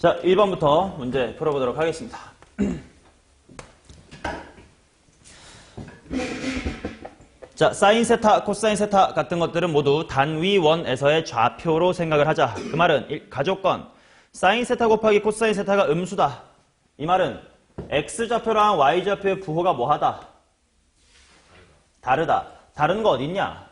자, 1번부터 문제 풀어보도록 하겠습니다. 자, 사인 세타, 코사인 세타 같은 것들은 모두 단위 원에서의 좌표로 생각을 하자. 그 말은 가조건 사인 세타 곱하기 코사인 세타가 음수다. 이 말은 x좌표랑 y좌표의 부호가 뭐하다? 다르다. 다른 거 어딨냐?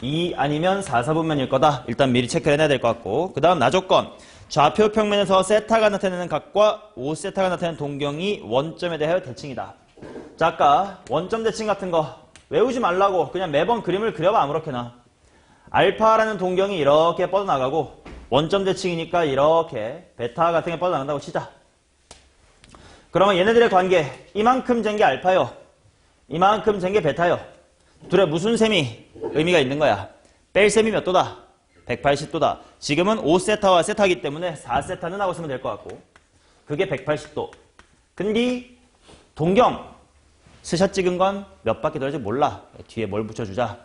2 아니면 4, 4분면일 거다. 일단 미리 체크를 해놔야 될 것 같고, 그 다음 나조건 좌표 평면에서 세타가 나타내는 각과 5세타가 나타내는 동경이 원점에 대하여 대칭이다. 자, 아까 원점 대칭 같은 거 외우지 말라고 그냥 매번 그림을 그려봐. 아무렇게나. 알파라는 동경이 이렇게 뻗어나가고 원점 대칭이니까 이렇게 베타 같은 게 뻗어나간다고 치자. 그러면 얘네들의 관계, 이만큼 잰 게 알파요, 이만큼 잰 게 베타요. 둘의 무슨 셈이 의미가 있는 거야? 뺄 셈이 몇 도다? 180도다. 지금은 5세타와 세타이기 때문에 4세타는 하고 쓰면 될 것 같고, 그게 180도. 근데 동경 스샷 찍은 건 몇 바퀴 돌지 몰라. 뒤에 뭘 붙여주자?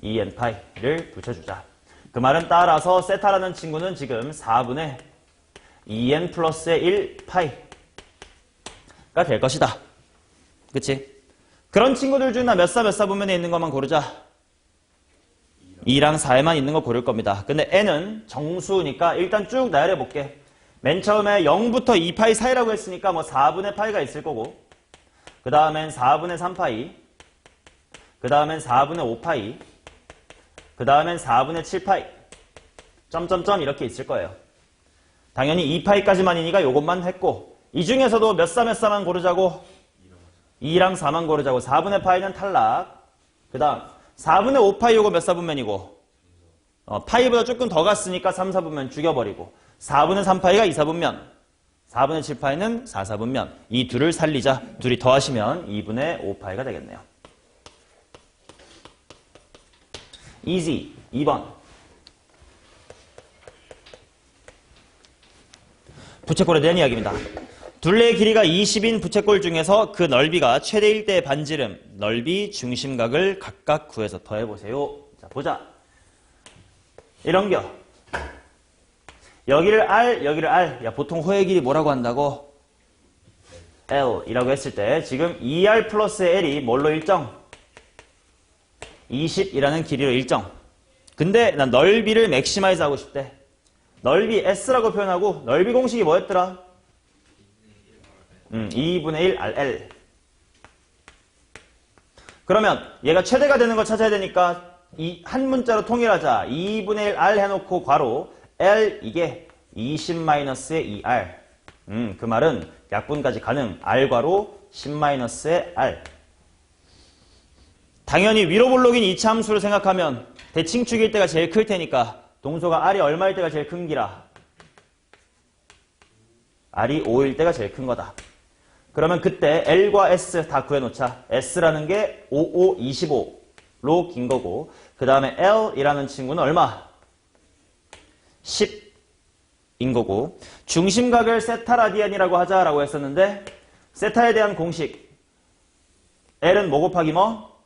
2n파이를 붙여주자. 그 말은 따라서 세타라는 친구는 지금 4분의 2n 플러스의 1파이가 될 것이다. 그치? 그런 친구들 중에 몇 사 분면에 있는 것만 고르자. 2랑 4에만 있는 거 고를 겁니다. 근데 n은 정수니까 일단 쭉 나열해 볼게. 맨 처음에 0부터 2파이 사이라고 했으니까 뭐 4분의 파이가 있을 거고, 그 다음엔 4분의 3파이, 그 다음엔 4분의 5파이, 그 다음엔 4분의 7파이, 점점점 이렇게 있을 거예요. 당연히 2파이까지만이니까 요것만 했고, 이 중에서도 몇 사만 고르자고? 2랑 4만 고르자고. 4분의 파이는 탈락. 그 다음 4분의 5파이 요거 몇 사분면이고, 파이보다 조금 더 갔으니까 3, 4분면 죽여버리고, 4분의 3파이가 2, 4분면, 4분의 7파이는 4, 4분면. 이 둘을 살리자. 둘이 더하시면 2분의 5파이가 되겠네요. easy. 2번. 부채꼴에 대한 이야기입니다. 둘레의 길이가 20인 부채꼴 중에서 그 넓이가 최대일 때의 반지름, 넓이, 중심각을 각각 구해서 더해보세요. 자, 보자. 이런겨. 여기를 R, 여기를 R. 야, 보통 호의 길이 뭐라고 한다고? L이라고 했을 때 지금 2R 플러스 L이 뭘로 일정? 20이라는 길이로 일정. 근데 난 넓이를 맥시마이즈 하고 싶대. 넓이 S라고 표현하고 넓이 공식이 뭐였더라? 2분의 1 RL. 그러면 얘가 최대가 되는 거 찾아야 되니까 이 한 문자로 통일하자. 2분의 1 R 해놓고 괄호 L 이게 20-의 2R. 그 말은 약분까지 가능. R 괄호 10-의 R. 당연히 위로 볼록인 이차 함수를 생각하면 대칭축일 때가 제일 클 테니까 동소가 R이 얼마일 때가 제일 큰 기라? R이 5일 때가 제일 큰 거다. 그러면 그때 L과 S 다 구해놓자. S라는 게 5, 5, 25로 긴 거고, 그 다음에 L이라는 친구는 얼마? 10인 거고, 중심각을 세타 라디안이라고 하자라고 했었는데, 세타에 대한 공식, L은 뭐 곱하기 뭐?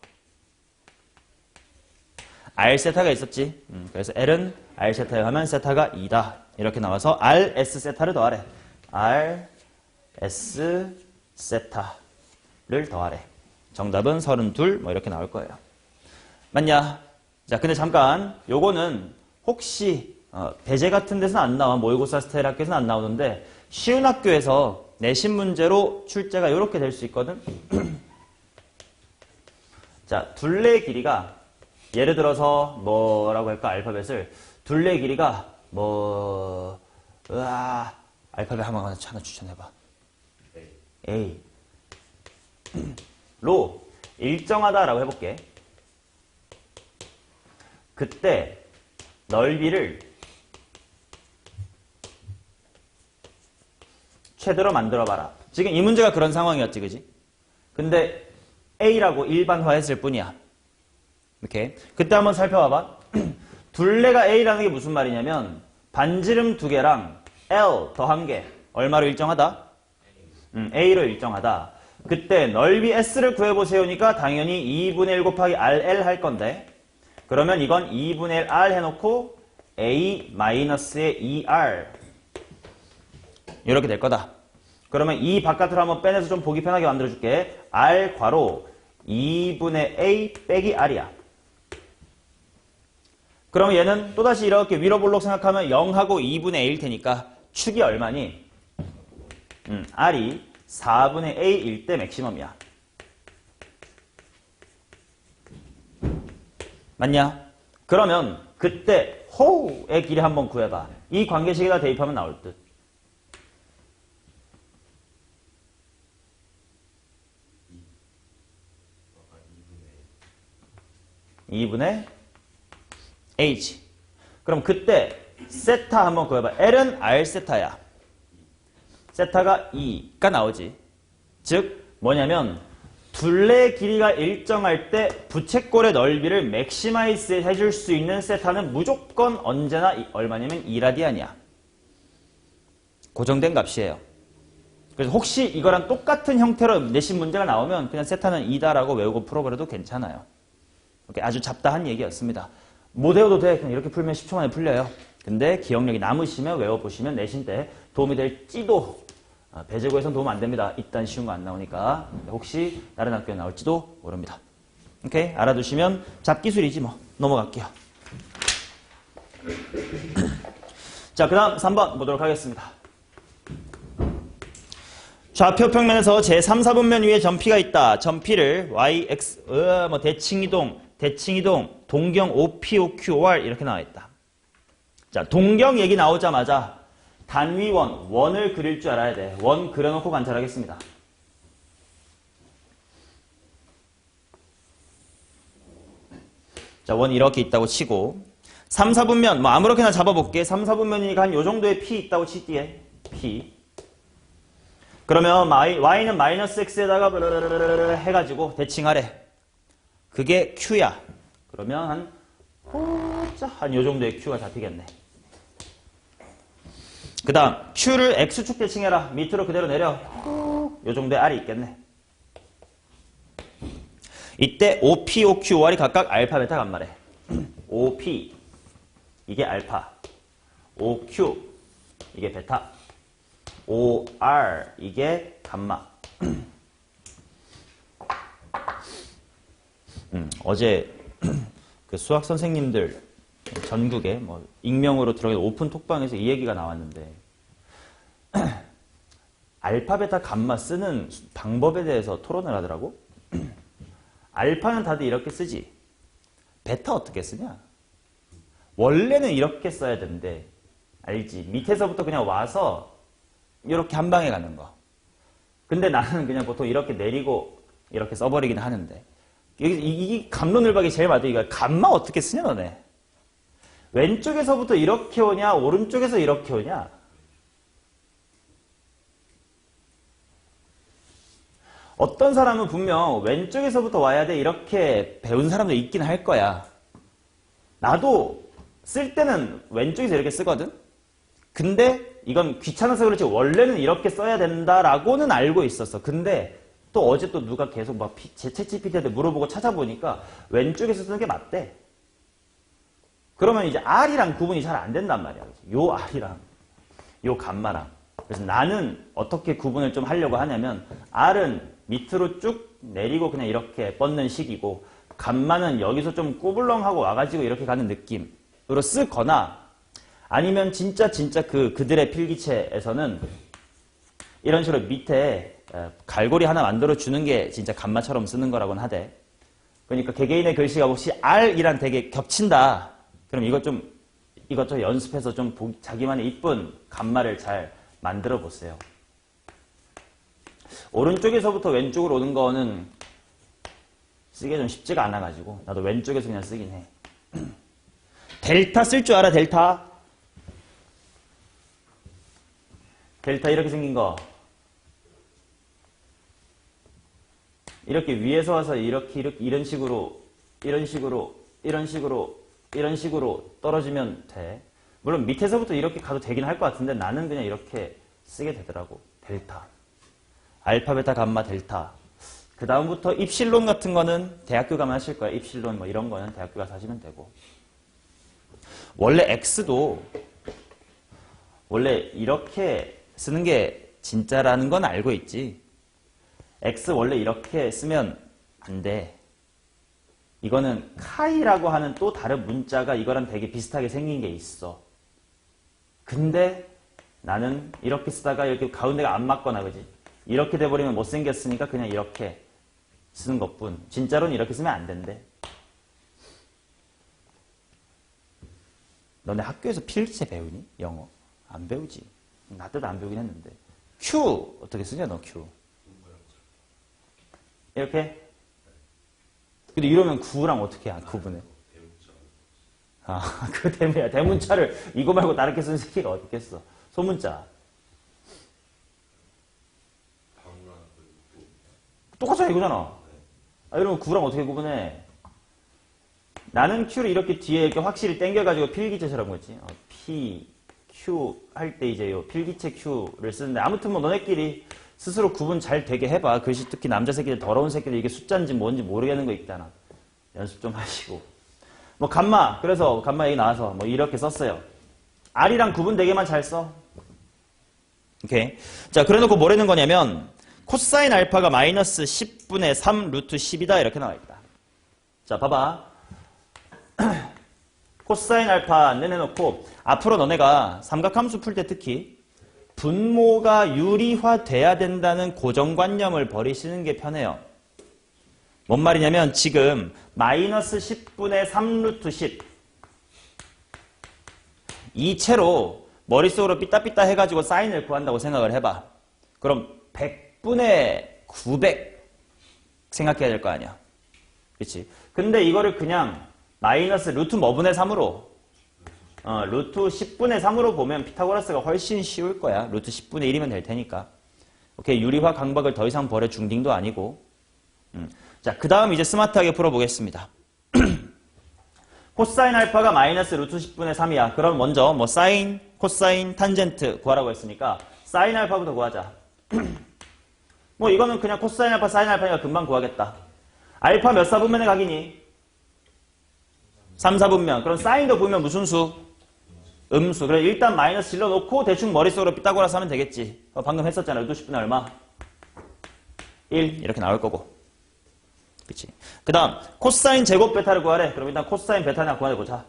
R 세타가 있었지. 그래서 L은 R 세타에 하면 세타가 2다. 이렇게 나와서 R, S 세타를 더하래. R, S 세타를 더하래. 정답은 32 뭐 이렇게 나올 거예요. 맞냐? 자, 근데 잠깐 요거는 혹시 배제 같은 데서는 안 나와. 모의고사 스타일 학교에서는 안 나오는데 쉬운 학교에서 내신 문제로 출제가 이렇게 될 수 있거든. 자, 둘레의 길이가 예를 들어서 뭐라고 할까? 알파벳을 둘레의 길이가 알파벳 하나 추천해봐. A. 로 일정하다라고 해볼게. 그때 넓이를 최대로 만들어봐라. 지금 이 문제가 그런 상황이었지, 그지? 근데 A라고 일반화했을 뿐이야. 이렇게. 그때 한번 살펴봐봐. 둘레가 A라는 게 무슨 말이냐면 반지름 2개랑 L 더한 게 얼마로 일정하다? A로 일정하다. 그때 넓이 S를 구해보세요니까 당연히 2분의 1 곱하기 RL 할 건데, 그러면 이건 2분의 1 R 해놓고 A 마이너스의 2R 이렇게 될 거다. 그러면 이 바깥으로 한번 빼내서 좀 보기 편하게 만들어줄게. R 괄호 2분의 A 빼기 R이야. 그럼 얘는 또다시 이렇게 위로 볼록 생각하면 0하고 2분의 A일 테니까 축이 얼마니? R이 4분의 A일 때 맥시멈이야. 맞냐? 그러면 그때 호우의 길이 한번 구해봐. 이 관계식에다 대입하면 나올 듯. 2분의 A지. 그럼 그때 세타 한번 구해봐. L은 R 세타야. 세타가 2가 나오지. 즉 뭐냐면 둘레 길이가 일정할 때 부채꼴의 넓이를 맥시마이즈 해줄 수 있는 세타는 무조건 언제나 얼마냐면 2라디안이야. 고정된 값이에요. 그래서 혹시 이거랑 똑같은 형태로 내신 문제가 나오면 그냥 세타는 2다라고 외우고 풀어버려도 괜찮아요. 이렇게 아주 잡다한 얘기였습니다. 못 외워도 돼. 그냥 이렇게 풀면 10초 만에 풀려요. 근데 기억력이 남으시면 외워보시면 내신 때 도움이 될지도. 배제고에선 도움 안 됩니다. 이딴 쉬운 거 안 나오니까. 혹시 다른 학교에 나올지도 모릅니다. 오케이? 알아두시면 잡기술이지 뭐. 넘어갈게요. 자, 그 다음 3번 보도록 하겠습니다. 좌표 평면에서 제3, 4분면 위에 점피가 있다. 점피를 y, x, 대칭이동, 동경 OP, OQ, OR 이렇게 나와 있다. 자, 동경 얘기 나오자마자 단위원, 원을 그릴 줄 알아야 돼. 원 그려놓고 관찰하겠습니다. 자, 원 이렇게 있다고 치고 3, 4분면 뭐 아무렇게나 잡아볼게. 3, 4분면이니까 한 요 정도의 P 있다고 치기에 P. 그러면 Y는 마이너스 X에다가 해가지고 대칭하래. 그게 Q야. 그러면 한 요 정도의 Q가 잡히겠네. 그 다음 Q를 X축 대칭해라. 밑으로 그대로 내려. 요 정도의 R이 있겠네. 이때 OP, OQ, OR이 각각 알파, 베타, 감마래. OP 이게 알파, OQ 이게 베타, OR 이게 감마. 어제 그 수학 선생님들 전국에 뭐 익명으로 들어간 오픈 톡방에서 이 얘기가 나왔는데 알파, 베타, 감마 쓰는 방법에 대해서 토론을 하더라고. 알파는 다들 이렇게 쓰지. 베타 어떻게 쓰냐? 원래는 이렇게 써야 되는데 알지? 밑에서부터 그냥 와서 이렇게 한 방에 가는 거. 근데 나는 그냥 보통 이렇게 내리고 이렇게 써버리긴 하는데 이 감론을박이 제일 맞아. 이거 감마 어떻게 쓰냐 너네? 왼쪽에서부터 이렇게 오냐? 오른쪽에서 이렇게 오냐? 어떤 사람은 분명 왼쪽에서부터 와야 돼 이렇게 배운 사람도 있긴 할 거야. 나도 쓸 때는 왼쪽에서 이렇게 쓰거든? 근데 이건 귀찮아서 그렇지 원래는 이렇게 써야 된다라고는 알고 있었어. 근데 또 어제 또 누가 계속 막 챗GPT한테 물어보고 찾아보니까 왼쪽에서 쓰는 게 맞대. 그러면 이제 R이랑 구분이 잘 안 된단 말이야. 요 R이랑 요 감마랑. 그래서 나는 어떻게 구분을 좀 하려고 하냐면 R은 밑으로 쭉 내리고 그냥 이렇게 뻗는 식이고 감마는 여기서 좀 꼬불렁하고 와가지고 이렇게 가는 느낌으로 쓰거나 아니면 진짜 그들의 필기체에서는 이런 식으로 밑에 갈고리 하나 만들어 주는 게 진짜 감마처럼 쓰는 거라고는 하대. 그러니까 개개인의 글씨가 혹시 R이랑 되게 겹친다. 그럼 이것 좀 연습해서 좀 자기만의 이쁜 감마를 잘 만들어 보세요. 오른쪽에서부터 왼쪽으로 오는 거는 쓰기가 좀 쉽지가 않아가지고 나도 왼쪽에서 그냥 쓰긴 해. 델타 쓸 줄 알아? 델타? 델타 이렇게 생긴 거. 이렇게 위에서 와서 이렇게 이런 식으로 떨어지면 돼. 물론 밑에서부터 이렇게 가도 되긴 할 것 같은데 나는 그냥 이렇게 쓰게 되더라고. 델타. 알파, 베타, 감마, 델타. 그 다음부터 입실론 같은 거는 대학교 가면 하실 거야. 입실론 뭐 이런 거는 대학교 가서 하시면 되고. 원래 x도 원래 이렇게 쓰는 게 진짜라는 건 알고 있지. x 원래 이렇게 쓰면 안 돼. 이거는 카이라고 하는 또 다른 문자가 이거랑 되게 비슷하게 생긴 게 있어. 근데 나는 이렇게 쓰다가 이렇게 가운데가 안 맞거나 그지? 이렇게 돼버리면 못생겼으니까 그냥 이렇게 쓰는 것뿐. 진짜로는 이렇게 쓰면 안 된대. 너네 학교에서 필기체 배우니? 영어? 안 배우지. 나 때도 안 배우긴 했는데. Q 어떻게 쓰냐 너 Q. 이렇게? 근데 이러면 구랑 어떻게 구분해? 아, 그 대문이야. 대문자를 이거 말고 다르게 쓰는 새끼가 어디 있겠어. 소문자. 똑같잖아 이거잖아. 아, 이러면 구랑 어떻게 구분해? 나는 Q를 이렇게 뒤에 이렇게 확실히 당겨가지고 필기체처럼 거지. P, Q 할 때 이제 요 필기체 Q를 쓰는데 아무튼 뭐 너네끼리 스스로 구분 잘 되게 해봐. 글씨 특히 남자 새끼들 더러운 새끼들 이게 숫자인지 뭔지 모르겠는 거 있잖아. 연습 좀 하시고. 뭐 감마. 그래서 감마 얘기 나와서 뭐 이렇게 썼어요. R이랑 구분되게만 잘 써. 오케이. 자, 그래놓고 뭐라는 거냐면 코사인 알파가 마이너스 10분의 3 루트 10이다 이렇게 나와 있다. 자, 봐봐. 코사인 알파 내놓고 앞으로 너네가 삼각함수 풀 때 특히 분모가 유리화돼야 된다는 고정관념을 버리시는 게 편해요. 뭔 말이냐면 지금 마이너스 10분의 3 루트 10 이 채로 머릿속으로 삐따삐따 해가지고 사인을 구한다고 생각을 해봐. 그럼 100분의 900 생각해야 될 거 아니야. 그렇지? 근데 이거를 그냥 마이너스 루트 뭐분의 3으로 루트 10분의 3으로 보면 피타고라스가 훨씬 쉬울 거야. 루트 10분의 1이면 될 테니까. 오케이, 유리화 강박을 더 이상 버려 중딩도 아니고. 자, 그 다음 이제 스마트하게 풀어보겠습니다. 코사인 알파가 마이너스 루트 10분의 3이야. 그럼 먼저 뭐 사인, 코사인, 탄젠트 구하라고 했으니까 사인 알파부터 구하자. 뭐 이거는 그냥 코사인 알파, 사인 알파니까 금방 구하겠다. 알파 몇 사분면의 각이니? 3, 4분면. 그럼 사인도 보면 무슨 수? 음수. 그래 일단 마이너스 질러놓고 대충 머릿속으로 피타고라스 하면 되겠지. 방금 했었잖아. 루트 10분의 얼마? 1 이렇게 나올 거고. 그치? 그 다음 코사인 제곱 베타를 구하래. 그럼 일단 코사인 베타나 구해보자.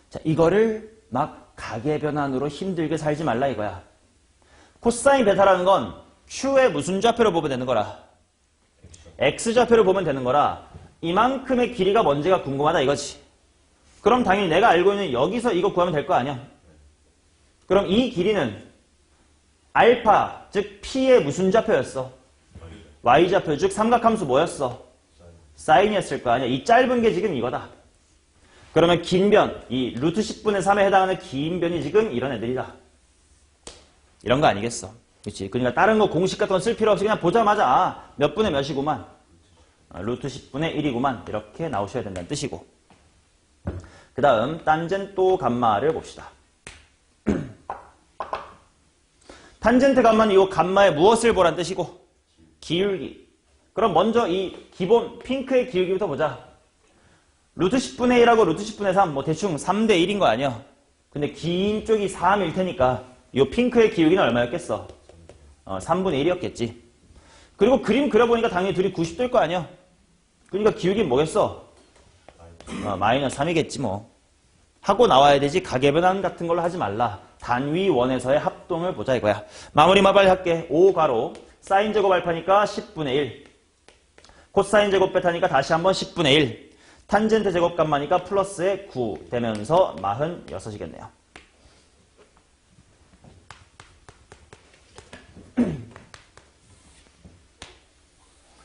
자, 이거를 막 가계변환으로 힘들게 살지 말라 이거야. 코사인 베타라는 건 Q의 무슨 좌표를 보면 되는 거라? X좌표를 보면 되는 거라 이만큼의 길이가 뭔지가 궁금하다 이거지. 그럼 당연히 내가 알고 있는 여기서 이거 구하면 될 거 아니야. 그럼 이 길이는 알파, 즉 P의 무슨 좌표였어? Y좌표, 즉 삼각함수 뭐였어? 사인이었을 거 아니야. 이 짧은 게 지금 이거다. 그러면 긴 변, 이 루트 10분의 3에 해당하는 긴 변이 지금 이런 애들이다. 이런 거 아니겠어. 그렇지? 그러니까 다른 거 공식 같은 거 쓸 필요 없이 그냥 보자마자 몇 분의 몇이구만. 루트 10분의 1이구만. 이렇게 나오셔야 된다는 뜻이고. 그 다음 탄젠또 감마를 봅시다. 탄젠트 감마는 이 감마의 무엇을 보란 뜻이고? 기울기. 그럼 먼저 이 기본 핑크의 기울기부터 보자. 루트 10분의 1하고 루트 10분의 3 뭐 대충 3대 1인 거 아니야. 근데 긴 쪽이 3일 테니까 이 핑크의 기울기는 얼마였겠어? 3분의 1이었겠지. 그리고 그림 그려보니까 당연히 둘이 90도일 거 아니야. 그러니까 기울기는 뭐겠어? 마이너스 3이겠지 뭐. 하고 나와야 되지 가계변환 같은 걸로 하지 말라. 단위 원에서의 합동을 보자 이거야. 마무리만 빨리 할게. 5가로 사인 제곱 알파니까 10분의 1 코사인 제곱 베타니까 다시 한번 10분의 1 탄젠트 제곱 감마니까 플러스의 9 되면서 46이겠네요.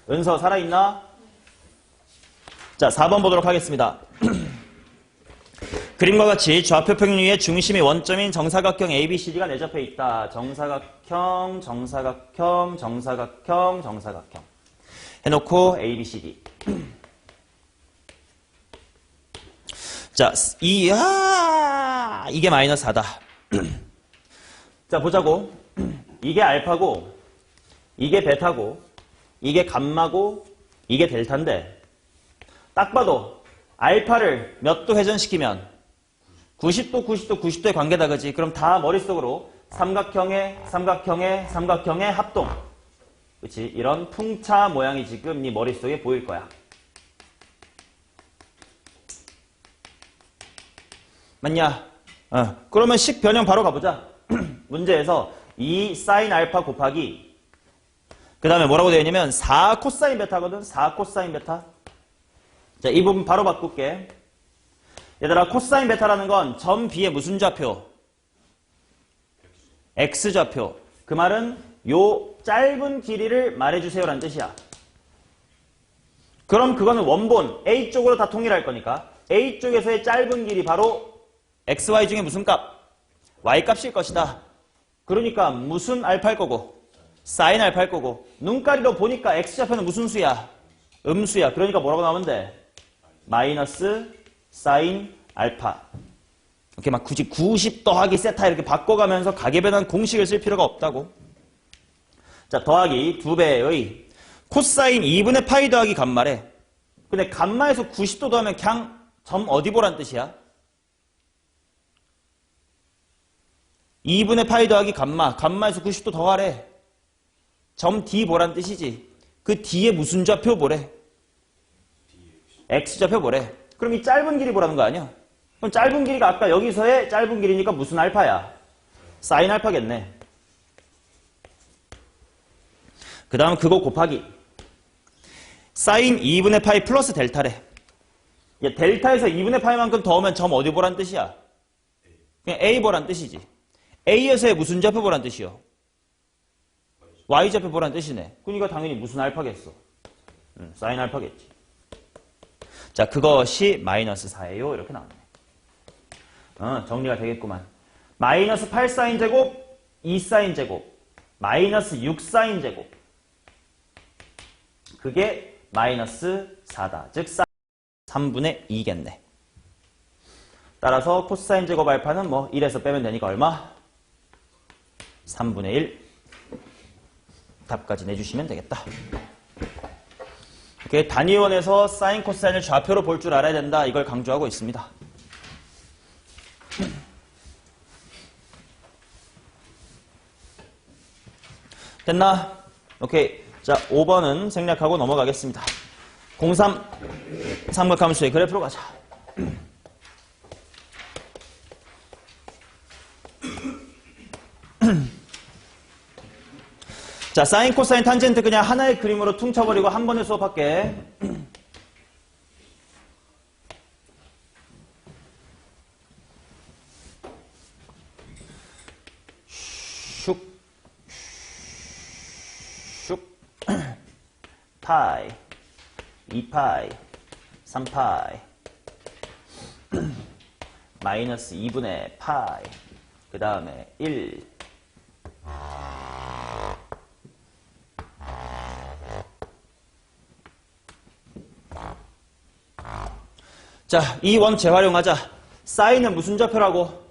은서 살아있나? 자, 4번 보도록 하겠습니다. 그림과 같이 좌표 평유의 중심이 원점인 정사각형 ABCD가 내접해 있다. 정사각형, 정사각형, 정사각형, 정사각형. 해놓고 ABCD. 자, 이게 마이너스 4다. 자, 보자고. 이게 알파고, 이게 베타고, 이게 감마고, 이게 델타인데 딱 봐도 알파를 몇 도 회전시키면 90도, 90도, 90도의 관계다, 그지? 그럼 다 머릿속으로 삼각형의 합동. 그치? 이런 풍차 모양이 지금 네 머릿속에 보일 거야. 맞냐? 그러면 식 변형 바로 가보자. 문제에서 2 사인 알파 곱하기 그 다음에 뭐라고 되어 있냐면 4 코사인 베타거든. 4 코사인 베타. 자, 이 부분 바로 바꿀게. 얘들아, 코사인 베타라는 건 점 B의 무슨 좌표? X좌표. 그 말은 요 짧은 길이를 말해주세요 라는 뜻이야. 그럼 그거는 원본 A 쪽으로 다 통일할 거니까 A 쪽에서의 짧은 길이 바로 XY 중에 무슨 값? Y 값일 것이다. 그러니까 무슨 알파일 거고 사인 알파일 거고 눈가리로 보니까 X좌표는 무슨 수야? 음수야. 그러니까 뭐라고 나오면 돼? 마이너스 사인 알파. 이렇게 막 굳이 90 더하기 세타 이렇게 바꿔가면서 가계변환 공식을 쓸 필요가 없다고. 자, 더하기 2배의 코사인 2분의 파이 더하기 감마래. 근데 감마에서 90도 더하면 그냥 점 어디 보란 뜻이야? 2분의 파이 더하기 감마. 감마에서 90도 더하래. 점 D 보란 뜻이지. 그 D에 무슨 좌표 보래? X좌표 보래. 그럼 이 짧은 길이 보라는 거 아니야? 그럼 짧은 길이가 아까 여기서의 짧은 길이니까 무슨 알파야? 사인 알파겠네. 그 다음 그거 곱하기 사인 2분의 파이 플러스 델타래. 야, 델타에서 2분의 파이만큼 더 오면 점 어디 보란 뜻이야? 그냥 A 보란 뜻이지. A에서의 무슨 좌표 보란 뜻이요? Y좌표 보란 뜻이네. 그러니까 당연히 무슨 알파겠어? 사인 알파겠지. 자, 그것이 마이너스 4예요. 이렇게 나오네. 정리가 되겠구만. 마이너스 8사인 제곱, 2사인 제곱, 마이너스 6사인 제곱. 그게 마이너스 4다. 즉 3분의 2겠네. 따라서 코사인 제곱 알파는 뭐 1에서 빼면 되니까 얼마? 3분의 1. 답까지 내주시면 되겠다. 이렇게 단위원에서 사인 코사인을 좌표로 볼 줄 알아야 된다. 이걸 강조하고 있습니다. 됐나? 오케이. 자, 5번은 생략하고 넘어가겠습니다. 03 삼각함수의 그래프로 가자. 자, 사인, 코사인, 탄젠트 그냥 하나의 그림으로 퉁쳐버리고 한 번에 수업할게. 슉, 슉, 파이, 2파이, 3파이, 마이너스 2분의 파이, 그 다음에 1, 자, 이 원 재활용하자. 사인은 무슨 좌표라고?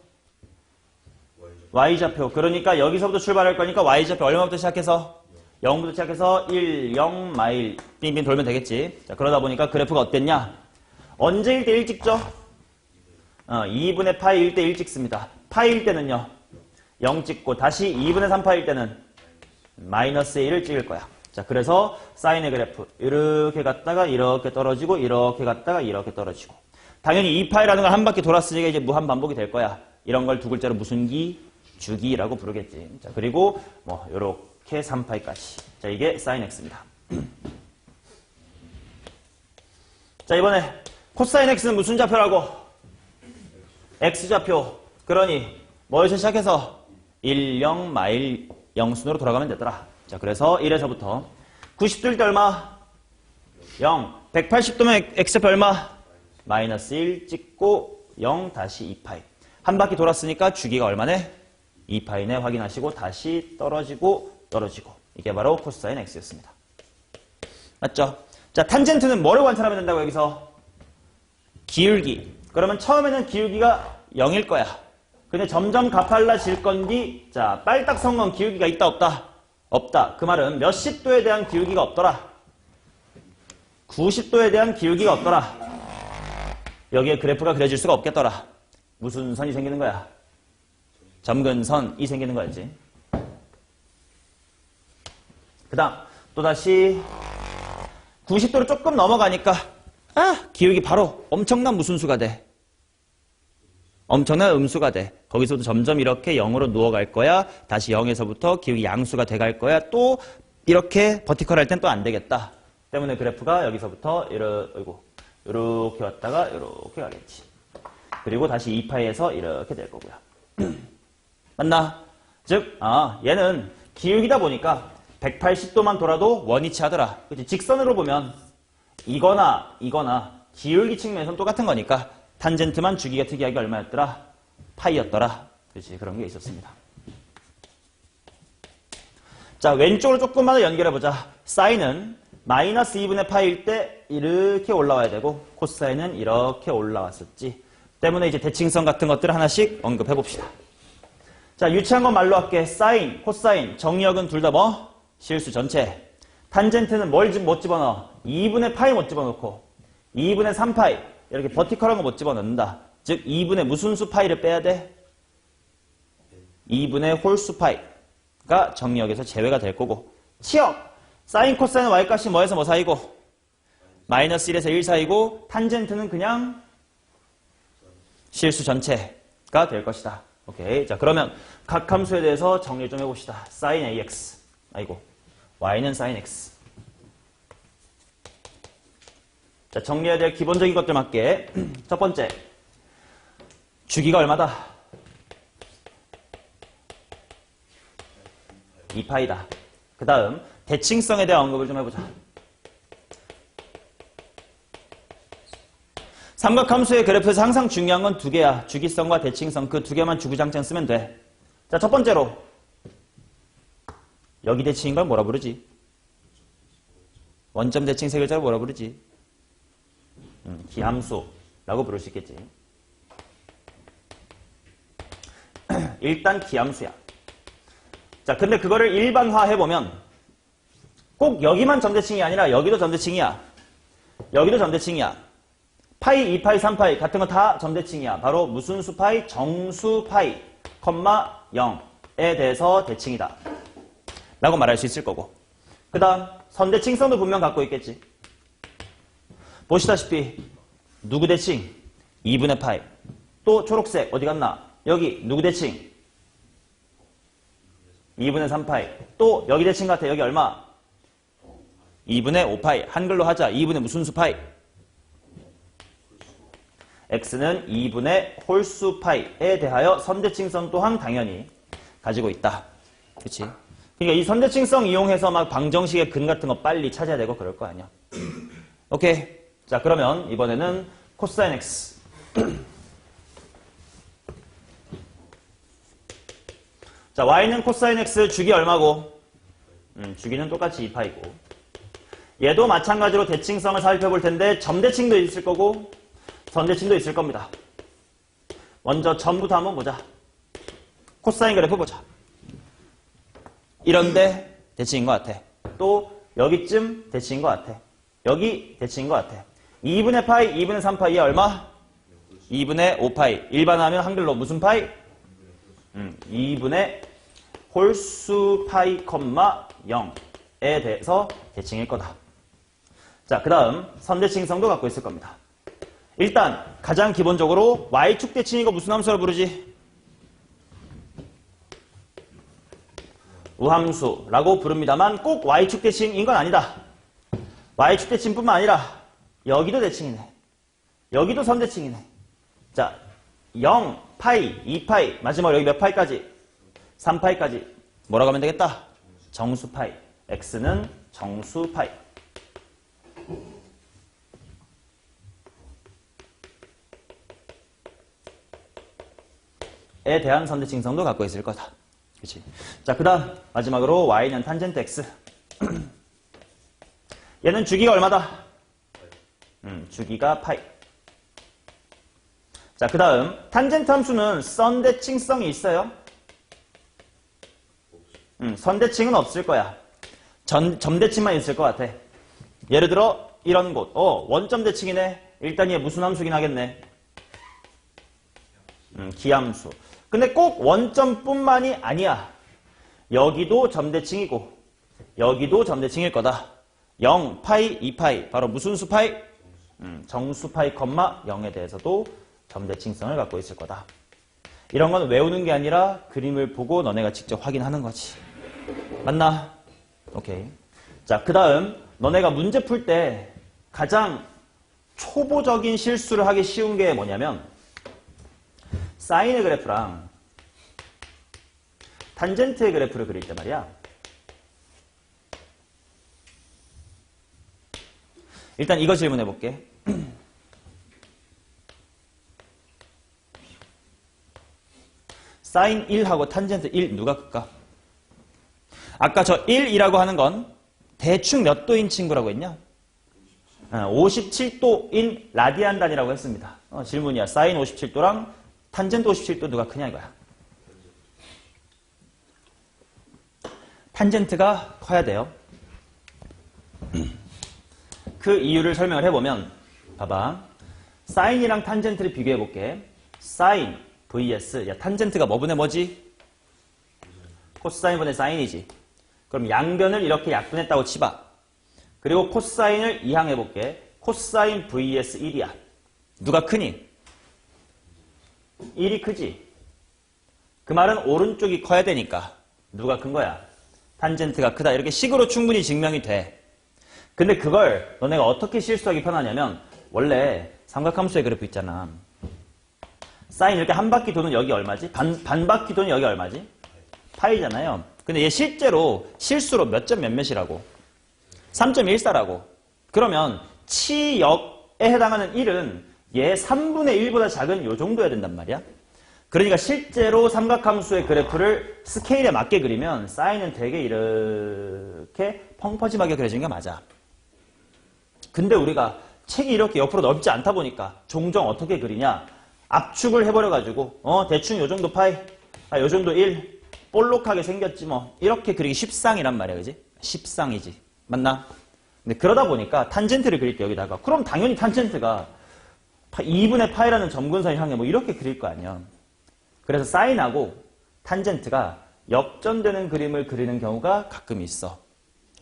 Y좌표. 그러니까 여기서부터 출발할 거니까 Y좌표 얼마부터 시작해서? 0부터 시작해서 1, 0, 마일 빙빙 돌면 되겠지. 자, 그러다 보니까 그래프가 어땠냐? 언제 1대 1 찍죠? 2분의 파이 1대 1 찍습니다. 파이일 때는요. 0 찍고 다시 2분의 3파일 때는 마이너스 1을 찍을 거야. 자, 그래서 사인의 그래프 이렇게 갔다가 이렇게 떨어지고 이렇게 갔다가 이렇게 떨어지고 당연히 2파이라는 걸 한 바퀴 돌았으니까 이제 무한 반복이 될 거야. 이런 걸 두 글자로 무슨 기? 주기라고 부르겠지. 자, 그리고 뭐 요렇게 3파이까지. 자, 이게 사인 x입니다. 자, 이번에 코사인 x는 무슨 좌표라고? x좌표. 그러니 뭐에서 시작해서 1, 0, 마일 0순으로 돌아가면 되더라. 자, 그래서 1에서부터 90도일 때 얼마? 0. 180도면 x좌표 얼마? 마이너스 1 찍고 0 다시 2파이. 한 바퀴 돌았으니까 주기가 얼마네? 2파이네 확인하시고 다시 떨어지고 떨어지고. 이게 바로 코사인 x였습니다. 맞죠? 자, 탄젠트는 뭐를 관찰하면 된다고 여기서? 기울기. 그러면 처음에는 기울기가 0일 거야. 근데 점점 가팔라질 건디, 자, 빨딱 선 건 기울기가 있다 없다? 없다. 그 말은 몇십 도에 대한 기울기가 없더라. 90도에 대한 기울기가 없더라. 여기에 그래프가 그려질 수가 없겠더라. 무슨 선이 생기는 거야? 점근선이 생기는 거였지. 그 다음 또다시 90도를 조금 넘어가니까 기울기 바로 엄청난 무슨 수가 돼? 엄청난 음수가 돼. 거기서부터 점점 이렇게 0으로 누워갈 거야. 다시 0에서부터 기울기 양수가 돼갈 거야. 또 이렇게 버티컬 할 땐 또 안 되겠다. 때문에 그래프가 여기서부터 이렇게 왔다가 이렇게 가겠지. 그리고 다시 2파이에서 이렇게 될 거고요. 맞나? 즉, 얘는 기울기다 보니까 180도만 돌아도 원위치 하더라. 그치? 직선으로 보면 이거나 기울기 측면에서는 똑같은 거니까 탄젠트만 주기가 특이하게 얼마였더라? 파이였더라. 그렇지? 그런 게 있었습니다. 자, 왼쪽으로 조금만 더 연결해보자. 사인은 마이너스 2분의 파이일 때 이렇게 올라와야 되고 코사인은 이렇게 올라왔었지. 때문에 이제 대칭성 같은 것들을 하나씩 언급해봅시다. 자, 유치한 건 말로 할게. 사인, 코사인, 정리역은 둘 다 뭐? 실수 전체. 탄젠트는 뭘 못 집어넣어? 2분의 파이 못 집어넣고 2분의 3파이 이렇게 버티컬한 거 못 집어넣는다. 즉 2분의 무슨 수 파이를 빼야 돼? 2분의 홀수 파이가 정리역에서 제외가 될 거고 치역! 사인, 코사인은 y값이 뭐에서 뭐 사이고? 마이너스 1에서 1 사이고 탄젠트는 그냥 실수 전체가 될 것이다. 오케이. 자, 그러면 각 함수에 대해서 정리 좀 해봅시다. sin ax. y는 sin x. 자, 정리해야 될 기본적인 것들 맞게. 첫 번째. 주기가 얼마다? 2파이다. 그 다음, 대칭성에 대한 언급을 좀 해보자. 삼각함수의 그래프에서 항상 중요한 건 두 개야. 주기성과 대칭성 그 두 개만 주구장창 쓰면 돼. 자, 첫 번째로 여기 대칭인 걸 뭐라 부르지? 원점 대칭 세 글자로 뭐라 부르지? 기함수라고 부를 수 있겠지. 일단 기함수야. 자, 근데 그거를 일반화해보면 꼭 여기만 점대칭이 아니라 여기도 점대칭이야. 여기도 점대칭이야. 파이, 2파이, 3파이 같은 거 다 점대칭이야. 바로 무슨 수 파이? 정수 파이, 0에 대해서 대칭이다. 라고 말할 수 있을 거고. 그 다음 선대칭성도 분명 갖고 있겠지. 보시다시피 누구 대칭? 2분의 파이. 또 초록색 어디 갔나? 여기 누구 대칭? 2분의 3파이. 또 여기 대칭 같아. 여기 얼마? 2분의 5파이. 한글로 하자. 2분의 무슨 수 파이? x는 2분의 홀수 파이에 대하여 선대칭성 또한 당연히 가지고 있다. 그치? 그러니까 이 선대칭성 이용해서 막 방정식의 근 같은 거 빨리 찾아야 되고 그럴 거 아니야. 오케이. 자, 그러면 이번에는 코사인 x. 자, y는 코사인 x 주기 얼마고? 주기는 똑같이 2파이고. 얘도 마찬가지로 대칭성을 살펴볼 텐데 점대칭도 있을 거고 선대칭도 있을 겁니다. 먼저 점부터 한번 보자. 코사인 그래프 보자. 이런데 대칭인 것 같아. 또 여기쯤 대칭인 것 같아. 여기 대칭인 것 같아. 2분의 파이, 2분의 3파이에 얼마? 2분의 5파이. 일반화하면 한글로 무슨 파이? 2분의 홀수 파이, 0에 대해서 대칭일 거다. 자, 그 다음 선대칭성도 갖고 있을 겁니다. 일단 가장 기본적으로 y축 대칭이고 무슨 함수라 부르지? 우함수라고 부릅니다만 꼭 y축 대칭인 건 아니다. y축 대칭뿐만 아니라 여기도 대칭이네. 여기도 선대칭이네. 자, 0, 파이, 2파이, 마지막으로 여기 몇 파이까지? 3파이까지 뭐라고 하면 되겠다? 정수 파이. x는 정수 파이. 에 대한 선대칭성도 갖고 있을 거다. 그치? 자, 그 다음 마지막으로 y는 탄젠트 x. 얘는 주기가 얼마다? 주기가 파이. 자, 그 다음 탄젠트 함수는 선대칭성이 있어요? 선대칭은 없을 거야. 점대칭만 있을 것 같아. 예를 들어 이런 곳. 원점 대칭이네. 일단 얘 무슨 함수긴 하겠네. 기함수. 근데 꼭 원점뿐만이 아니야. 여기도 점대칭이고 여기도 점대칭일 거다. 0, 파이, 2파이. 바로 무슨 수 파이? 정수 파이, 0에 대해서도 점대칭성을 갖고 있을 거다. 이런 건 외우는 게 아니라 그림을 보고 너네가 직접 확인하는 거지. 맞나? 오케이. 자, 그 다음 너네가 문제 풀 때 가장 초보적인 실수를 하기 쉬운 게 뭐냐면 사인의 그래프랑 탄젠트의 그래프를 그릴 때 말이야. 일단 이거 질문해 볼게. 사인 1하고 탄젠트 1 누가 클까? 아까 저 1이라고 하는 건 대충 몇 도인 친구라고 했냐? 57도인 라디안 단위라고 했습니다. 질문이야. 사인 57도랑 탄젠트 57도 누가 크냐 이거야. 탄젠트가 커야 돼요. 그 이유를 설명을 해보면 봐봐. 사인이랑 탄젠트를 비교해볼게. 사인 vs 야 탄젠트가 뭐분의 뭐지? 코사인분의 사인이지. 그럼 양변을 이렇게 약분했다고 치봐. 그리고 코사인을 이항해볼게. 코사인 vs 1이야. 누가 크니? 1이 크지. 그 말은 오른쪽이 커야 되니까 누가 큰 거야? 탄젠트가 크다. 이렇게 식으로 충분히 증명이 돼. 근데 그걸 너네가 어떻게 실수하기 편하냐면 원래 삼각함수의 그래프 있잖아. 사인 이렇게 한 바퀴 도는 여기 얼마지? 반 바퀴 도는 여기 얼마지? 파이잖아요. 근데 얘 실제로 실수로 몇 점 몇몇이라고? 3.14라고. 그러면 치역에 해당하는 1은 얘 3분의 1보다 작은 요 정도여야 된단 말이야. 그러니까 실제로 삼각함수의 그래프를 스케일에 맞게 그리면 사인은 되게 이렇게 펑퍼짐하게 그려지는 게 맞아. 근데 우리가 책이 이렇게 옆으로 넓지 않다 보니까 종종 어떻게 그리냐? 압축을 해버려가지고 대충 요 정도 파이, 요 정도 1, 볼록하게 생겼지 뭐. 이렇게 그리기 쉽상이란 말이야. 그지? 쉽상이지. 맞나? 근데 그러다 보니까 탄젠트를 그릴 때 여기다가 그럼 당연히 탄젠트가 2분의 파이라는 점근선을 향해 뭐 이렇게 그릴 거 아니야. 그래서 사인하고 탄젠트가 역전되는 그림을 그리는 경우가 가끔 있어.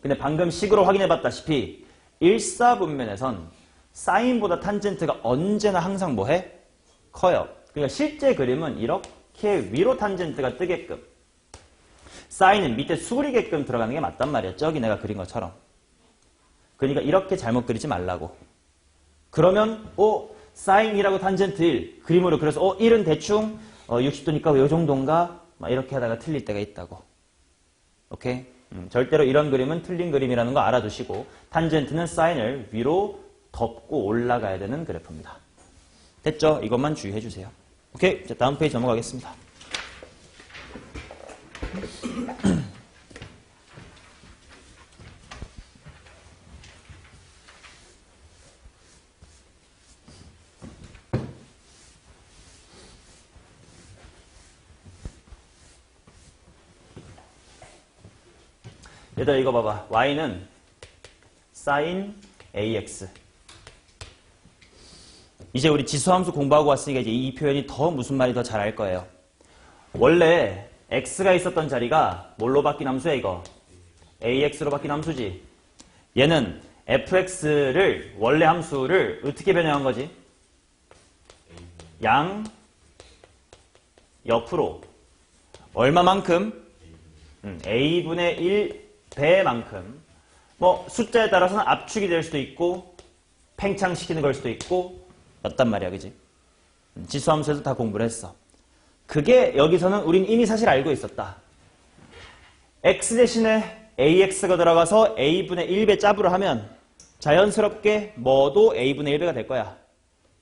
근데 방금 식으로 확인해봤다시피 일사분면에선 사인보다 탄젠트가 언제나 항상 뭐해? 커요. 그러니까 실제 그림은 이렇게 위로 탄젠트가 뜨게끔 사인은 밑에 수그리게끔 들어가는 게 맞단 말이야. 저기 내가 그린 것처럼. 그러니까 이렇게 잘못 그리지 말라고. 그러면 사인이라고 탄젠트 1 그림으로 그래서 1은 대충 60도니까 요 정도인가? 막 이렇게 하다가 틀릴 때가 있다고. 오케이? 절대로 이런 그림은 틀린 그림이라는 거 알아두시고 탄젠트는 사인을 위로 덮고 올라가야 되는 그래프입니다. 됐죠? 이것만 주의해 주세요. 오케이? 자, 다음 페이지 넘어가겠습니다. 얘들아 이거 봐봐. y는 sin ax. 이제 우리 지수함수 공부하고 왔으니까 이제 이 표현이 더 무슨 말이 더 잘 알 거예요. 원래 x가 있었던 자리가 뭘로 바뀐 함수야 이거? ax로 바뀐 함수지. 얘는 fx를 원래 함수를 어떻게 변형한 거지? 양 옆으로 얼마만큼? a분의 1배만큼. 뭐 숫자에 따라서는 압축이 될 수도 있고 팽창시키는 걸 수도 있고 였단 말이야. 그지? 지수함수에서 다 공부를 했어. 그게 여기서는 우린 이미 사실 알고 있었다. x 대신에 ax가 들어가서 a분의 1배 짭으로 하면 자연스럽게 뭐도 a분의 1배가 될 거야.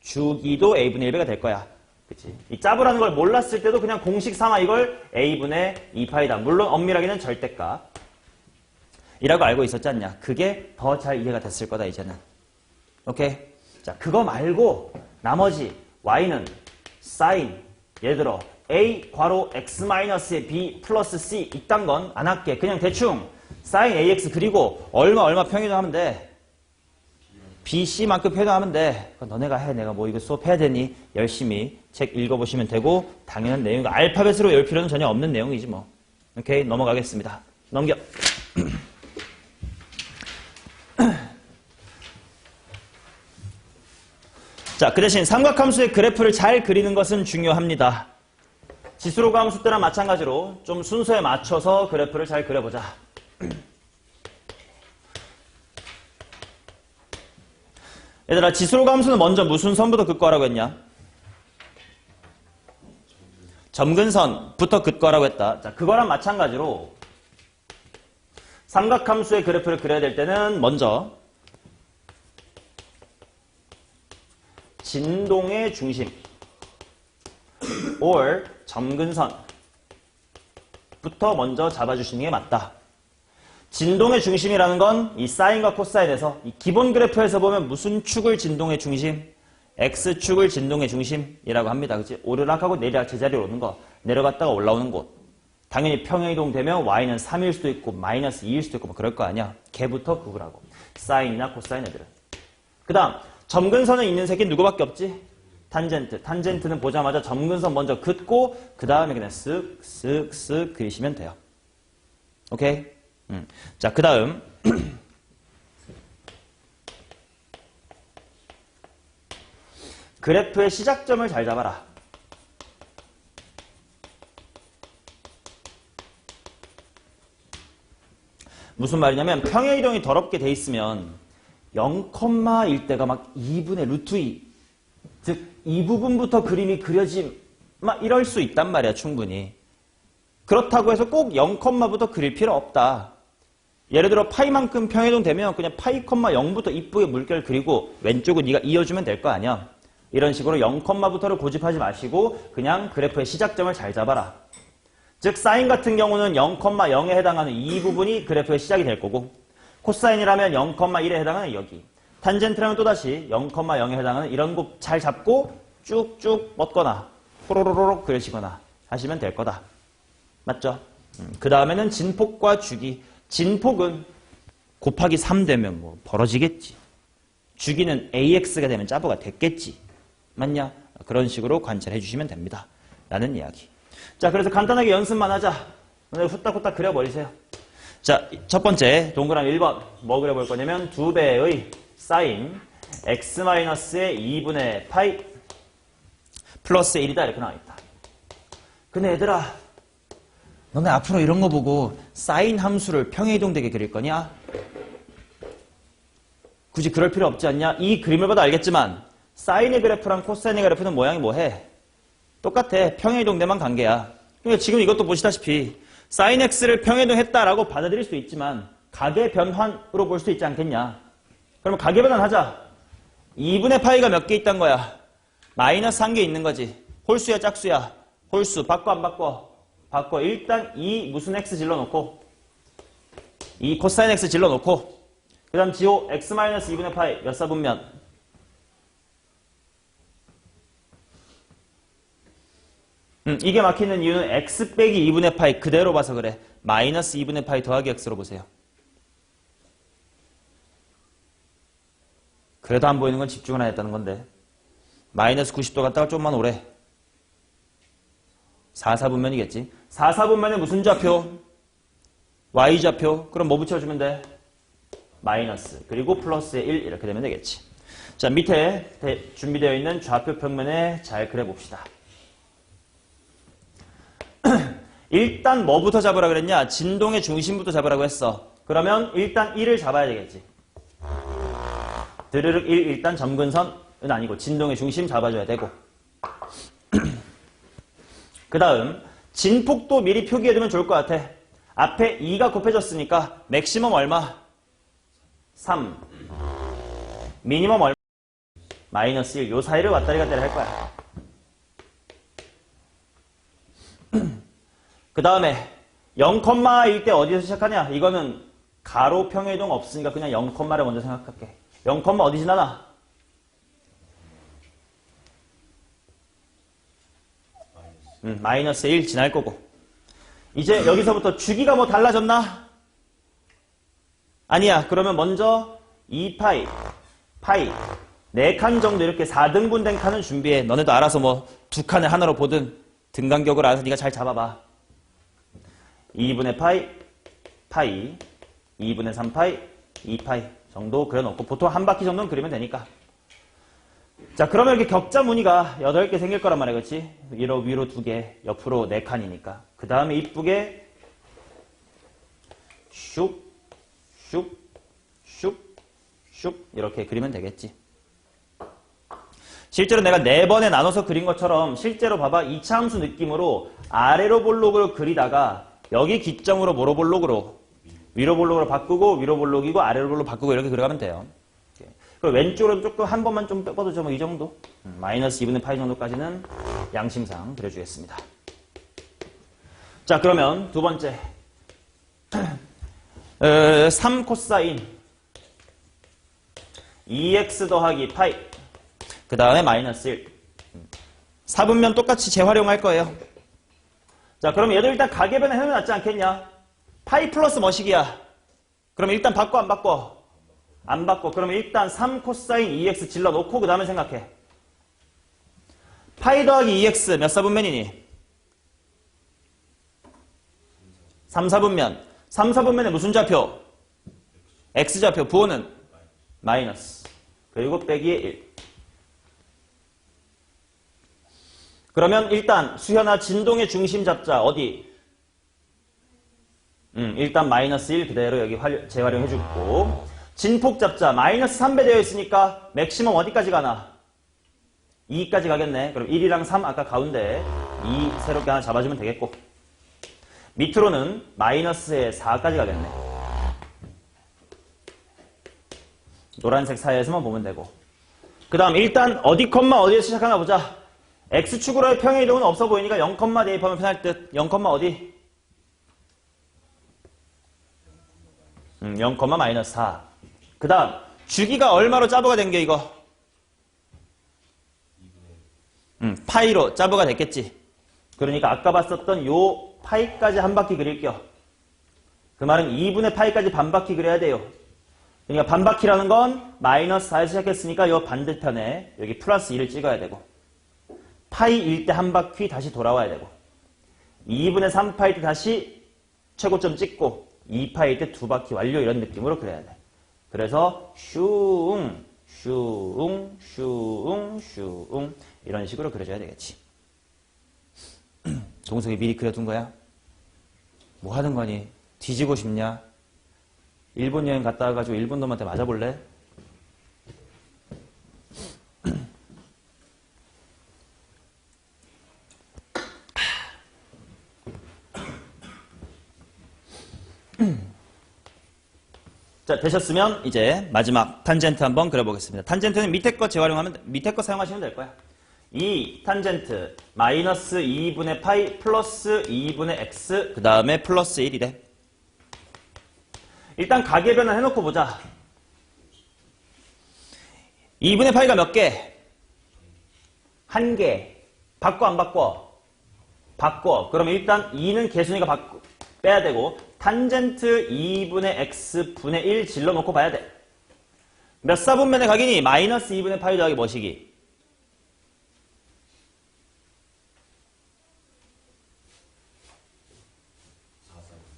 주기도 a분의 1배가 될 거야. 그치? 이 짭으라는 걸 몰랐을 때도 그냥 공식 삼아 이걸 a분의 2파이다. 물론 엄밀하게는 절대값. 이라고 알고 있었지 않냐. 그게 더 잘 이해가 됐을 거다 이제는. 오케이? 자, 그거 말고 나머지 y는 sin 예를 들어 a 괄호 x-의 b 플러스 c 이딴 건 안 할게. 그냥 대충 sin ax 그리고 얼마 평균을 하면 돼. BC만큼 표현하면 돼. 너네가 해. 내가 뭐 이거 수업해야 되니? 열심히 책 읽어보시면 되고 당연한 내용. 알파벳으로 외울 필요는 전혀 없는 내용이지 뭐. 오케이, 넘어가겠습니다. 넘겨. 자, 그 대신 삼각함수의 그래프를 잘 그리는 것은 중요합니다. 지수로 함수 때랑 마찬가지로 좀 순서에 맞춰서 그래프를 잘 그려보자. 얘들아, 지수로 함수는 먼저 무슨 선부터 긋고하라고 했냐? 점근선부터 긋고하라고 했다. 자, 그거랑 마찬가지로 삼각함수의 그래프를 그려야 될 때는 먼저 진동의 중심 or 점근선부터 먼저 잡아주시는 게 맞다. 진동의 중심이라는 건 이 사인과 코사인에서 이 기본 그래프에서 보면 무슨 축을 진동의 중심? X축을 진동의 중심이라고 합니다. 그치? 오르락하고 내리락 제자리로 오는 거, 내려갔다가 올라오는 곳. 당연히 평행이동 되면 Y는 3일 수도 있고 마이너스 2일 수도 있고 뭐 그럴 거 아니야. 걔부터 그거라고. 사인이나 코사인 애들은. 그 다음 점근선에 있는 색이 누구밖에 없지? 탄젠트. 탄젠트는 보자마자 점근선 먼저 긋고 그 다음에 그냥 쓱쓱쓱 그리시면 돼요. 오케이? 자, 그 다음 그래프의 시작점을 잘 잡아라. 무슨 말이냐면 평행이동이 더럽게 돼 있으면 0,1 때가 막 2분의 루트 2, 즉 이 부분부터 그림이 그려짐 막 이럴 수 있단 말이야. 충분히. 그렇다고 해서 꼭 0,부터 그릴 필요 없다. 예를 들어 파이만큼 평행이동 되면 그냥 파이, 0부터 이쁘게 물결 그리고 왼쪽은 네가 이어주면 될 거 아니야. 이런 식으로 0,부터를 고집하지 마시고 그냥 그래프의 시작점을 잘 잡아라. 즉 사인 같은 경우는 0,0에 해당하는 이 부분이 그래프의 시작이 될 거고 코사인이라면 0,1에 해당하는 여기, 탄젠트라면 또다시 0,0에 해당하는 이런 곳 잘 잡고 쭉쭉 뻗거나 호로로록 그리시거나 하시면 될 거다. 맞죠? 그 다음에는 진폭과 주기. 진폭은 곱하기 3 되면 뭐 벌어지겠지. 주기는 AX가 되면 짜부가 됐겠지. 맞냐? 그런 식으로 관찰해 주시면 됩니다. 라는 이야기. 자, 그래서 간단하게 연습만 하자. 오늘 후딱후딱 그려버리세요. 자, 첫 번째 동그라미 1번 뭐 그려볼 거냐면 2배의 사인 x-의 2분의 파이 플러스 1이다 이렇게 나와있다. 근데 얘들아, 너네 앞으로 이런 거 보고 사인 함수를 평행이동되게 그릴 거냐? 굳이 그럴 필요 없지 않냐? 이 그림을 봐도 알겠지만 사인의 그래프랑 코사인의 그래프는 모양이 뭐해? 똑같아. 평행이동대만 관계야. 그러니까 지금 이것도 보시다시피 사인 x를 평행이동했다라고 받아들일 수 있지만 가계 변환으로 볼 수 있지 않겠냐? 그러면 가계 변환하자. 2분의 파이가 몇 개 있단 거야? 마이너스 1개 있는 거지. 홀수야 짝수야? 홀수. 바꿔 안 바꿔? 바꿔. 일단 이 무슨 x 질러놓고 이 코사인 x 질러놓고 그 다음 지호 x-2분의 파이 몇 사분면? 이게 막히는 이유는 x 빼기 2분의 파이 그대로 봐서 그래. 마이너스 2분의 파이 더하기 x로 보세요. 그래도 안 보이는 건 집중을 안 했다는 건데. 마이너스 90도 갔다가 좀만 오래. 4사분면이겠지. 4사분면에 무슨 좌표? y좌표. 그럼 뭐 붙여주면 돼? 마이너스. 그리고 플러스의 1 이렇게 되면 되겠지. 자, 밑에 준비되어 있는 좌표 평면에 잘 그려봅시다. 일단 뭐부터 잡으라 그랬냐? 진동의 중심부터 잡으라고 했어. 그러면 일단 1을 잡아야 되겠지. 드르륵 1 일단 점근선은 아니고 진동의 중심 잡아줘야 되고 그 다음 진폭도 미리 표기해두면 좋을 것 같아. 앞에 2가 곱해졌으니까 맥시멈 얼마? 3 미니멈 얼마? 마이너스 1 요 사이를 왔다리 갔다리 할 거야. 그 다음에 0,일 때 어디에서 시작하냐? 이거는 가로 평행이동 없으니까 그냥 0,를 먼저 생각할게. 0, 어디 지나나? 마이너스 1 지날 거고. 이제 여기서부터 주기가 뭐 달라졌나? 아니야. 그러면 먼저 2파이 파이. 4칸 정도 이렇게 4등분 된 칸을 준비해. 너네도 알아서 뭐 2칸을 하나로 보든 등간격을 알아서 네가 잘 잡아봐. 2분의 파이, 파이, 2분의 3파이, 2파이 정도 그려놓고 보통 한 바퀴 정도는 그리면 되니까. 자, 그러면 이렇게 격자 무늬가 8개 생길 거란 말이야, 그렇지? 위로 2개, 옆으로 4칸이니까. 그 다음에 이쁘게 슉, 슉, 슉, 슉 이렇게 그리면 되겠지. 실제로 내가 4번에 나눠서 그린 것처럼 실제로 봐봐. 2차 함수 느낌으로 아래로 볼록으로 그리다가 여기 기점으로 뭐로 볼록으로 위로 볼록으로 바꾸고 위로 볼록이고 아래로 볼록 바꾸고 이렇게 그려가면 돼요. 그리고 왼쪽으로 조금 한 번만 좀 뻗어줘. 뭐 이 정도. 마이너스 2분의 파이 정도까지는 양심상 그려주겠습니다. 자, 그러면 두 번째 3 코사인 2x 더하기 파이 그 다음에 마이너스 1 4분면 똑같이 재활용할 거예요. 자, 그럼 얘도 일단 가계변에 해놓으면 낫지 않겠냐? 파이 플러스 뭐식이야? 그럼 일단 바꿔 안 바꿔? 안 바꿔. 그러면 일단 3 코사인 2x 질러놓고 그 다음에 생각해. 파이 더하기 2x 몇 사분면이니? 3, 4분면. 3, 4분면에 무슨 좌표? x좌표. 부호는? 마이너스. 그리고 빼기에 1. 그러면 일단 수현아 진동의 중심 잡자. 어디? 일단 마이너스 1 그대로 여기 재활용해주고 진폭 잡자. 마이너스 3배 되어 있으니까 맥시멈 어디까지 가나? 2까지 가겠네. 그럼 1이랑 3 아까 가운데 2 새롭게 하나 잡아주면 되겠고 밑으로는 마이너스에 4까지 가겠네. 노란색 사이에서만 보면 되고 그 다음 일단 어디 컴마 어디에서 시작하나 보자. x축으로의 평행 이동은 없어 보이니까 0, 대입하면 편할 듯. 0, 어디? 0, 마이너스 4. 그 다음 주기가 얼마로 짜부가 된 게 이거? 파이로 짜부가 됐겠지. 그러니까 아까 봤었던 요 파이까지 한 바퀴 그릴게요. 그 말은 2분의 파이까지 반 바퀴 그려야 돼요. 그러니까 반 바퀴라는 건 마이너스 4에서 시작했으니까 요 반대편에 여기 플러스 2를 찍어야 되고 파이일 때 한 바퀴 다시 돌아와야 되고 2분의 3파일 때 다시 최고점 찍고 2파일 때 두 바퀴 완료 이런 느낌으로 그려야 돼. 그래서 슝, 슝, 슝, 슝 이런 식으로 그려줘야 되겠지. 동석이 미리 그려둔 거야? 뭐 하는 거니? 뒤지고 싶냐? 일본 여행 갔다 와가지고 일본 놈한테 맞아볼래? 자, 되셨으면 이제 마지막 탄젠트 한번 그려보겠습니다. 탄젠트는 밑에 거 재활용하면, 밑에 거 사용하시면 될 거야. 이 탄젠트 마이너스 2분의 파이 플러스 2분의 x 그 다음에 플러스 1이래. 일단 가계변환 해놓고 보자. 2분의 파이가 몇 개? 1개. 바꿔 안 바꿔? 바꿔. 그럼 일단 2는 개수니까 빼야 되고 탄젠트 2분의 x 분의 1 질러놓고 봐야 돼. 몇 사분면의 각이니? 마이너스 2분의 파이 더하기 뭐시기?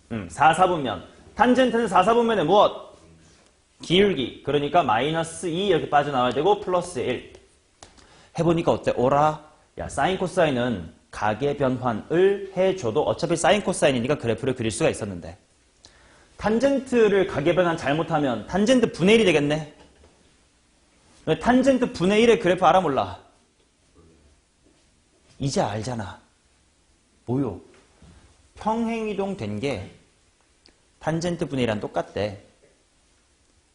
4사분면. 탄젠트는 4사분면의 무엇? 기울기. 그러니까 마이너스 2 이렇게 빠져나와야 되고 플러스 1. 해보니까 어때? 오라? 야, 사인 코사인은 가계변환을 해줘도 어차피 사인 코사인이니까 그래프를 그릴 수가 있었는데 탄젠트를 가계변환 잘못하면 탄젠트 분의 1이 되겠네. 왜 탄젠트 분의 1의 그래프 알아 몰라? 이제 알잖아. 뭐요? 평행이동 된 게 탄젠트 분의 1이랑 똑같대.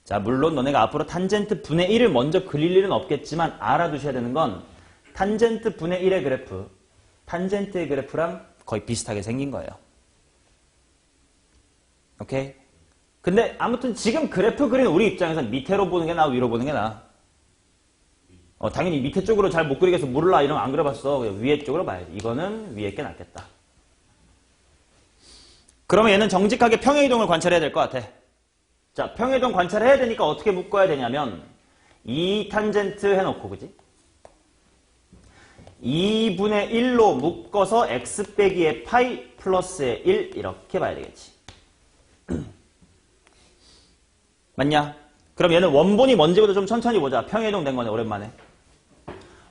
자, 물론 너네가 앞으로 탄젠트 분의 1을 먼저 그릴 일은 없겠지만 알아두셔야 되는 건 탄젠트 분의 1의 그래프, 탄젠트의 그래프랑 거의 비슷하게 생긴 거예요. 오케이? 근데 아무튼 지금 그래프 그린 우리 입장에서는 밑으로 보는 게 나아, 위로 보는 게 나아? 당연히 밑에 쪽으로 잘 못 그리겠어. 몰라. 이런 거 안 그려봤어. 위에 쪽으로 봐야지. 이거는 위에 게 낫겠다. 그러면 얘는 정직하게 평행이동을 관찰해야 될 것 같아. 자, 평행이동 관찰해야 되니까 어떻게 묶어야 되냐면 2 탄젠트 해놓고, 그지? 2분의 1로 묶어서 x 빼기의 파이 플러스의 1 이렇게 봐야 되겠지. 맞냐? 그럼 얘는 원본이 뭔지부터 좀 천천히 보자. 평행이동 된 거네, 오랜만에.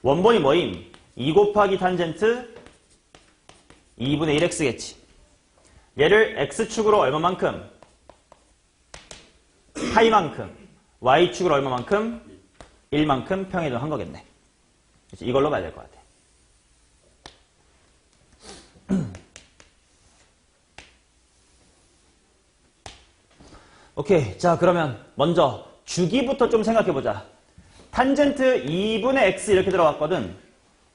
원본이 뭐임? 2 곱하기 탄젠트 2분의 1x겠지. 얘를 x축으로 얼마만큼? 파이만큼. y축으로 얼마만큼? 1만큼 평행이동 한 거겠네. 그치? 이걸로 봐야 될 것 같아. 오케이. 자, 그러면 먼저 주기부터 좀 생각해보자. 탄젠트 2분의 x 이렇게 들어갔거든.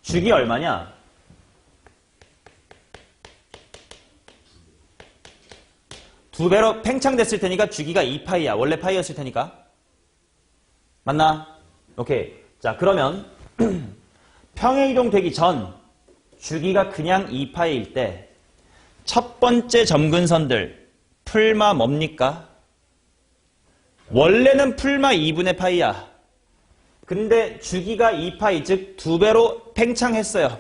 주기 얼마냐? 두 배로 팽창됐을 테니까 주기가 2파이야. 원래 파이였을 테니까. 맞나? 오케이. 자, 그러면 평행이동 되기 전 주기가 그냥 2파이일 때 첫 번째 점근선들 풀마 뭡니까? 원래는 풀마 2분의 파이야. 근데 주기가 2파이, 즉 두 배로 팽창했어요.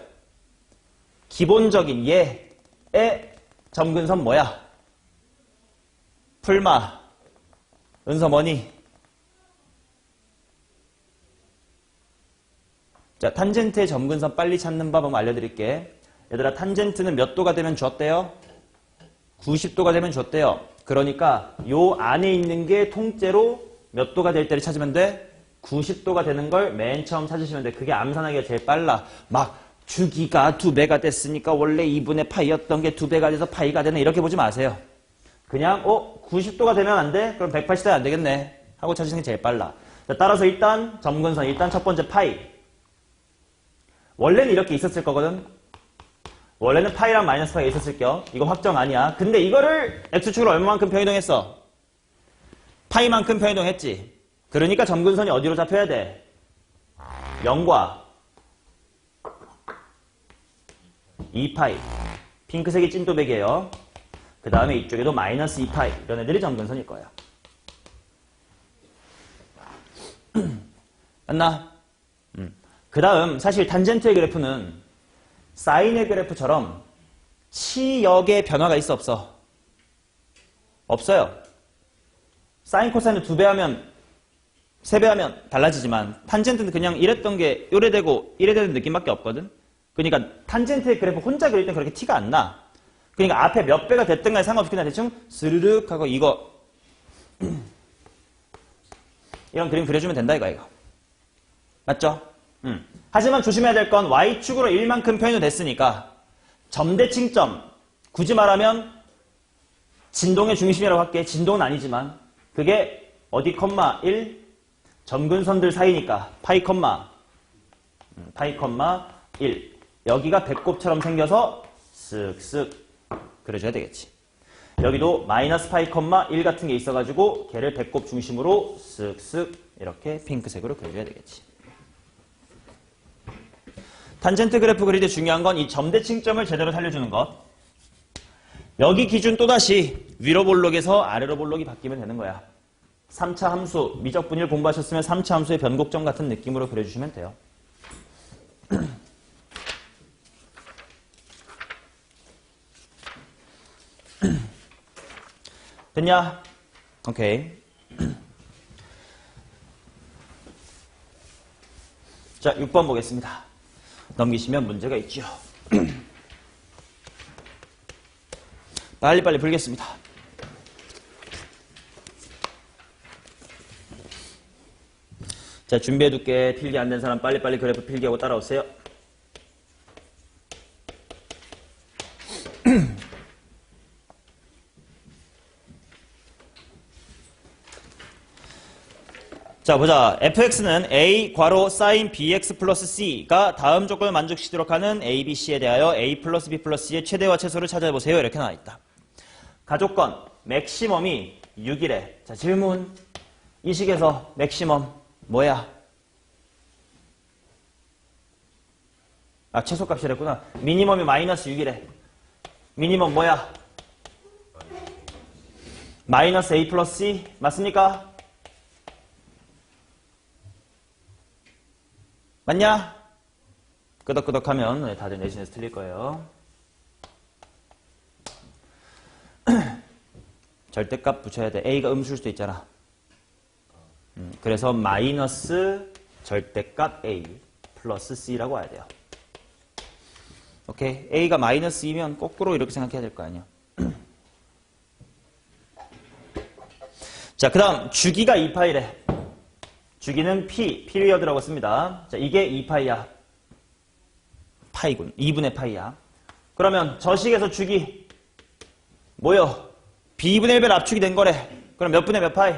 기본적인 얘의 점근선 뭐야? 풀마. 은서 뭐니? 자, 탄젠트의 점근선 빨리 찾는 법 한번 알려드릴게. 얘들아, 탄젠트는 몇 도가 되면 줬대요? 90도가 되면 줬대요. 그러니까 요 안에 있는 게 통째로 몇 도가 될 때를 찾으면 돼? 90도가 되는 걸 맨 처음 찾으시면 돼. 그게 암산하기가 제일 빨라. 막 주기가 2배가 됐으니까 원래 2분의 파이였던 게 2배가 돼서 파이가 되네. 이렇게 보지 마세요. 그냥 90도가 되면 안 돼? 그럼 180도 안 되겠네. 하고 찾으시는 게 제일 빨라. 자, 따라서 일단 점근선, 일단 첫 번째 파이. 원래는 이렇게 있었을 거거든. 원래는 파이랑 마이너스 파이가 있었을 겨. 이거 확정 아니야. 근데 이거를 x축으로 얼마만큼 평행이동했어? 파이만큼 평행이동했지. 그러니까 점근선이 어디로 잡혀야 돼? 0과 2파이. 핑크색이 찐또백이에요. 그 다음에 이쪽에도 마이너스 2파이. 이런 애들이 점근선일 거야. 맞나? 그 다음 사실 탄젠트의 그래프는 사인의 그래프처럼 치역의 변화가 있어 없어? 없어요. 사인 코사인을 2배 하면 3배 하면 달라지지만 탄젠트는 그냥 이랬던 게 요래 되고 이래 되는 느낌밖에 없거든. 그러니까 탄젠트의 그래프 혼자 그릴 땐 그렇게 티가 안 나. 그러니까 앞에 몇 배가 됐든 간에 상관없이 그냥 대충 스르륵 하고 이거 이런 그림 그려주면 된다 이거. 맞죠? 하지만 조심해야 될 건 y축으로 1만큼 표현이 됐으니까 점대칭점, 굳이 말하면 진동의 중심이라고 할게. 진동은 아니지만 그게 어디 컴마 1 점근선들 사이니까 파이 컴마 1 여기가 배꼽처럼 생겨서 쓱쓱 그려줘야 되겠지. 여기도 마이너스 파이 컴마 1 같은 게 있어가지고 걔를 배꼽 중심으로 쓱쓱 이렇게 핑크색으로 그려줘야 되겠지. 탄젠트 그래프 그릴 때 중요한 건 이 점대칭점을 제대로 살려주는 것. 여기 기준 또다시 위로 볼록에서 아래로 볼록이 바뀌면 되는 거야. 3차 함수, 미적 분위를 공부하셨으면 3차 함수의 변곡점 같은 느낌으로 그려주시면 돼요. 됐냐? 오케이. 자, 6번 보겠습니다. 넘기시면 문제가 있죠. 빨리빨리 풀겠습니다. 자, 준비해둘게. 필기 안 된 사람 빨리빨리 그래프 필기하고 따라오세요. 자, 보자. fx는 a 괄호 sin bx 플러스 c가 다음 조건을 만족시키도록 하는 a, b, c에 대하여 a 플러스 b 플러스 c의 최대와 최소를 찾아보세요. 이렇게 나와있다. 가조건 맥시멈이 6이래. 자, 질문. 이 식에서 맥시멈 뭐야? 아, 최소값이랬구나. 미니멈이 마이너스 6이래. 미니멈 뭐야? 마이너스 a 플러스 c 맞습니까? 맞냐? 끄덕끄덕하면 다들 내신에서 틀릴 거예요. 절대값 붙여야 돼. A가 음수일 수도 있잖아. 그래서 마이너스 절대값 A 플러스 C라고 와야 돼요. 오케이? A가 마이너스 2면 거꾸로 이렇게 생각해야 될 거 아니야. 자, 그 다음 주기가 2파이래. 주기는 P, 피리어드라고 씁니다. 자, 이게 2파이야. 파이군. 2분의 파이야. 그러면 저식에서 주기 뭐요? B분의 1배 압축이 된 거래. 그럼 몇 분의 몇 파이?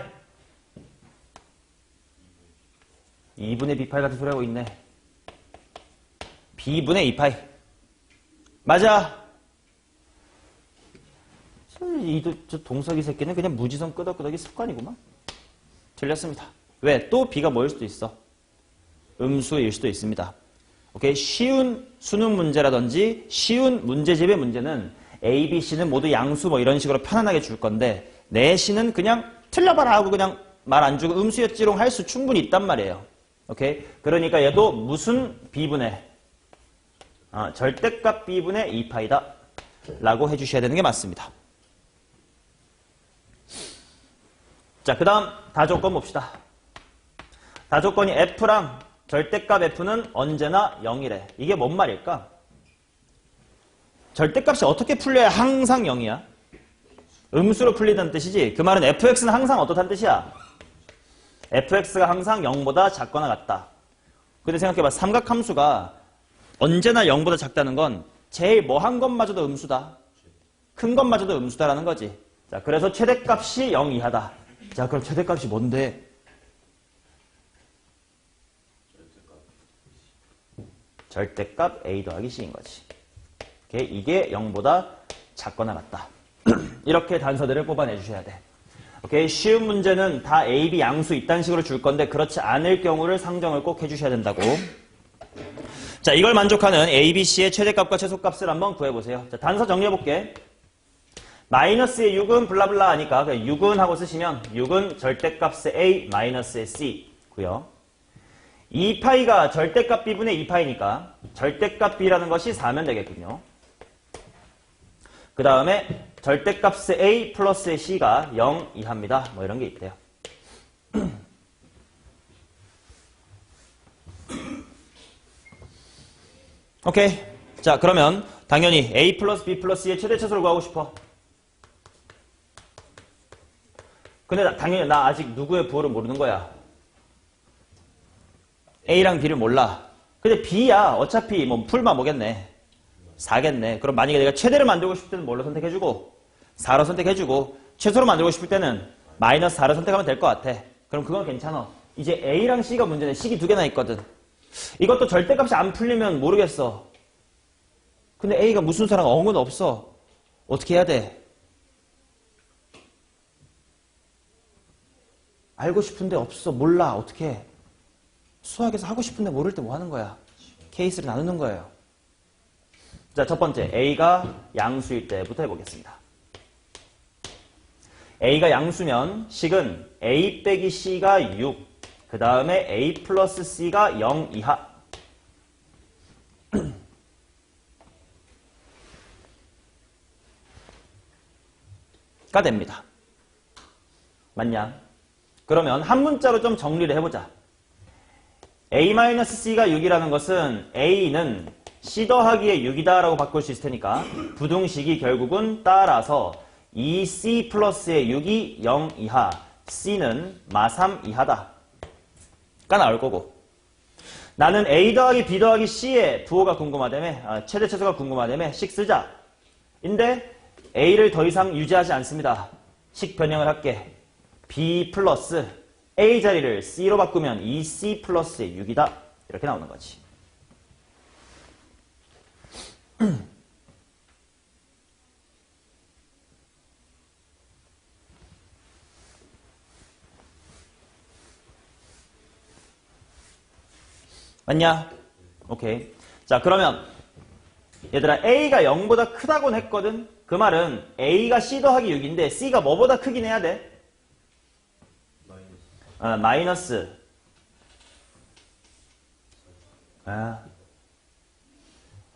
2분의 B파이 같은 소리 하고 있네. B분의 2파이. 맞아. 저 동석이 새끼는 그냥 무지성 끄덕끄덕이 습관이구만. 틀렸습니다. 왜? 또 B가 뭐일 수도 있어? 음수일 수도 있습니다. 오케이? 쉬운 수능 문제라든지 쉬운 문제집의 문제는 A, B, C는 모두 양수 뭐 이런 식으로 편안하게 줄 건데 내 C는 그냥 틀려봐라 하고 그냥 말 안 주고 음수였지롱 할 수 충분히 있단 말이에요. 오케이? 그러니까 얘도 무슨 B분의 절대값 B분의 2파이다 라고 해주셔야 되는 게 맞습니다. 자, 그 다음 다조건 봅시다. 다조건이 F랑 절대값 F는 언제나 0이래. 이게 뭔 말일까? 절대값이 어떻게 풀려야 항상 0이야? 음수로 풀리다는 뜻이지. 그 말은 fx는 항상 어떻다는 뜻이야? fx가 항상 0보다 작거나 같다. 근데 생각해봐. 삼각함수가 언제나 0보다 작다는 건 제일 뭐한 것마저도 음수다. 큰 것마저도 음수다라는 거지. 자, 그래서 최대값이 0 이하다. 자, 그럼 최대값이 뭔데? 절대값 a 더하기 c인 거지. 이게 0보다 작거나 같다. 이렇게 단서들을 뽑아내 주셔야 돼. 오케이? 쉬운 문제는 다 A, B 양수 이딴 식으로 줄 건데 그렇지 않을 경우를 상정을 꼭 해주셔야 된다고. 자, 이걸 만족하는 A, B, C의 최대값과 최소값을 한번 구해보세요. 자, 단서 정리해볼게. 마이너스의 6은 블라블라 하니까 6은 하고 쓰시면 6은 절대값의 A, 마이너스의 C 고요. 2파이가 절대값 B분의 2파이니까 절대값 B라는 것이 4면 되겠군요. 그 다음에 절대값의 A 플러스의 C가 0 이하입니다. 뭐 이런 게 있대요. 오케이. 자, 그러면 당연히 A 플러스 B 플러스 C의 최대차수를 구하고 싶어. 근데 당연히 나 아직 누구의 부호를 모르는 거야. A랑 B를 몰라. 근데 B야. 어차피 뭐 풀만 뭐겠네. 4겠네. 그럼 만약에 내가 최대를 만들고 싶을 때는 뭘로 선택해주고 4로 선택해주고 최소로 만들고 싶을 때는 마이너스 4를 선택하면 될 것 같아. 그럼 그건 괜찮아. 이제 A랑 C가 문제네. C이 두 개나 있거든. 이것도 절대값이 안 풀리면 모르겠어. 근데 A가 무슨 수랑 어근 없어. 어떻게 해야 돼? 알고 싶은데 없어. 몰라. 어떻게 해? 수학에서 하고 싶은데 모를 때 뭐 하는 거야? 케이스를 나누는 거예요. 자, 첫 번째 A가 양수일 때부터 해보겠습니다. A가 양수면 식은 A 빼기 C가 6, 그 다음에 A 플러스 C가 0 이하. 가 됩니다. 맞냐? 그러면 한 문자로 좀 정리를 해보자. A-C가 6이라는 것은 A는 C 더하기의 6이다 라고 바꿀 수 있을 테니까 부등식이 결국은 따라서 2C 플러스의 6이 0 이하, C는 마3 이하다 가 나올 거고, 나는 A 더하기 B 더하기 C의 부호가 궁금하다며, 최대 최소가 궁금하다며 식 쓰자. 인데 A를 더 이상 유지하지 않습니다. 식 변형을 할게. B 플러스 A 자리를 C로 바꾸면 2C 플러스의 6이다. 이렇게 나오는 거지. 맞냐? 오케이. 자, 그러면 얘들아 A가 0보다 크다고는 했거든. 그 말은 A가 C 더하기 6인데 C가 뭐보다 크긴 해야 돼? 마이너스 아,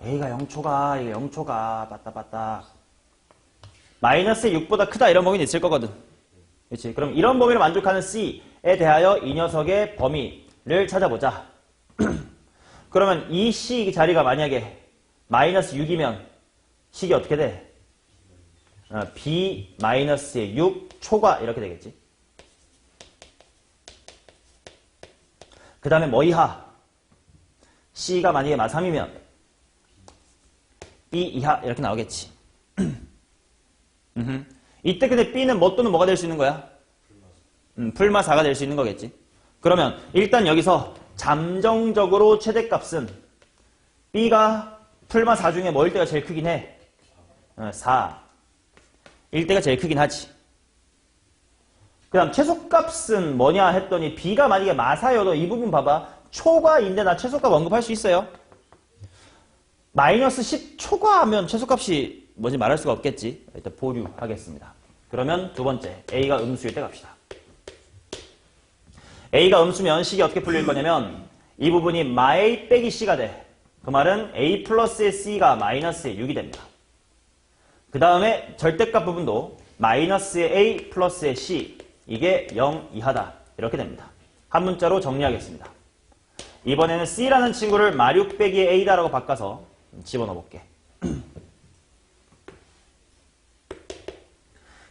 A가 0초가, 이게 0초가, 빠따빠따. 마이너스 6보다 크다 이런 범위는 있을 거거든. 그렇지? 그럼 이런 범위를 만족하는 C에 대하여 이 녀석의 범위를 찾아보자. 그러면 이 C 자리가 만약에 마이너스 6이면 식이 어떻게 돼? B 마이너스의 6 초과 이렇게 되겠지. 그 다음에 뭐 이하? C가 만약에 마3이면 B 이하 이렇게 나오겠지. 이때 근데 B는 뭐 또는 뭐가 될 수 있는 거야? 풀마 4가 될 수 있는 거겠지. 그러면 일단 여기서 잠정적으로 최대값은 B가 풀마 4 중에 뭐일 때가 제일 크긴 해? 4. 일 때가 제일 크긴 하지. 그 다음 최소값은 뭐냐 했더니 B가 만약에 마사여도 이 부분 봐봐. 초과인데 나 최소값 언급할 수 있어요. 마이너스 10 초과하면 최소값이 뭔지 말할 수가 없겠지. 일단 보류하겠습니다. 그러면 두 번째 A가 음수일 때 갑시다. A가 음수면 식이 어떻게 풀릴 거냐면 이 부분이 마A 빼기 C가 돼. 그 말은 A 플러스의 C가 마이너스의 6이 됩니다. 그 다음에 절대값 부분도 마이너스의 A 플러스의 C 이게 0 이하다 이렇게 됩니다. 한 문자로 정리하겠습니다. 이번에는 C라는 친구를 마6 빼기 A다라고 바꿔서 집어넣어 볼게.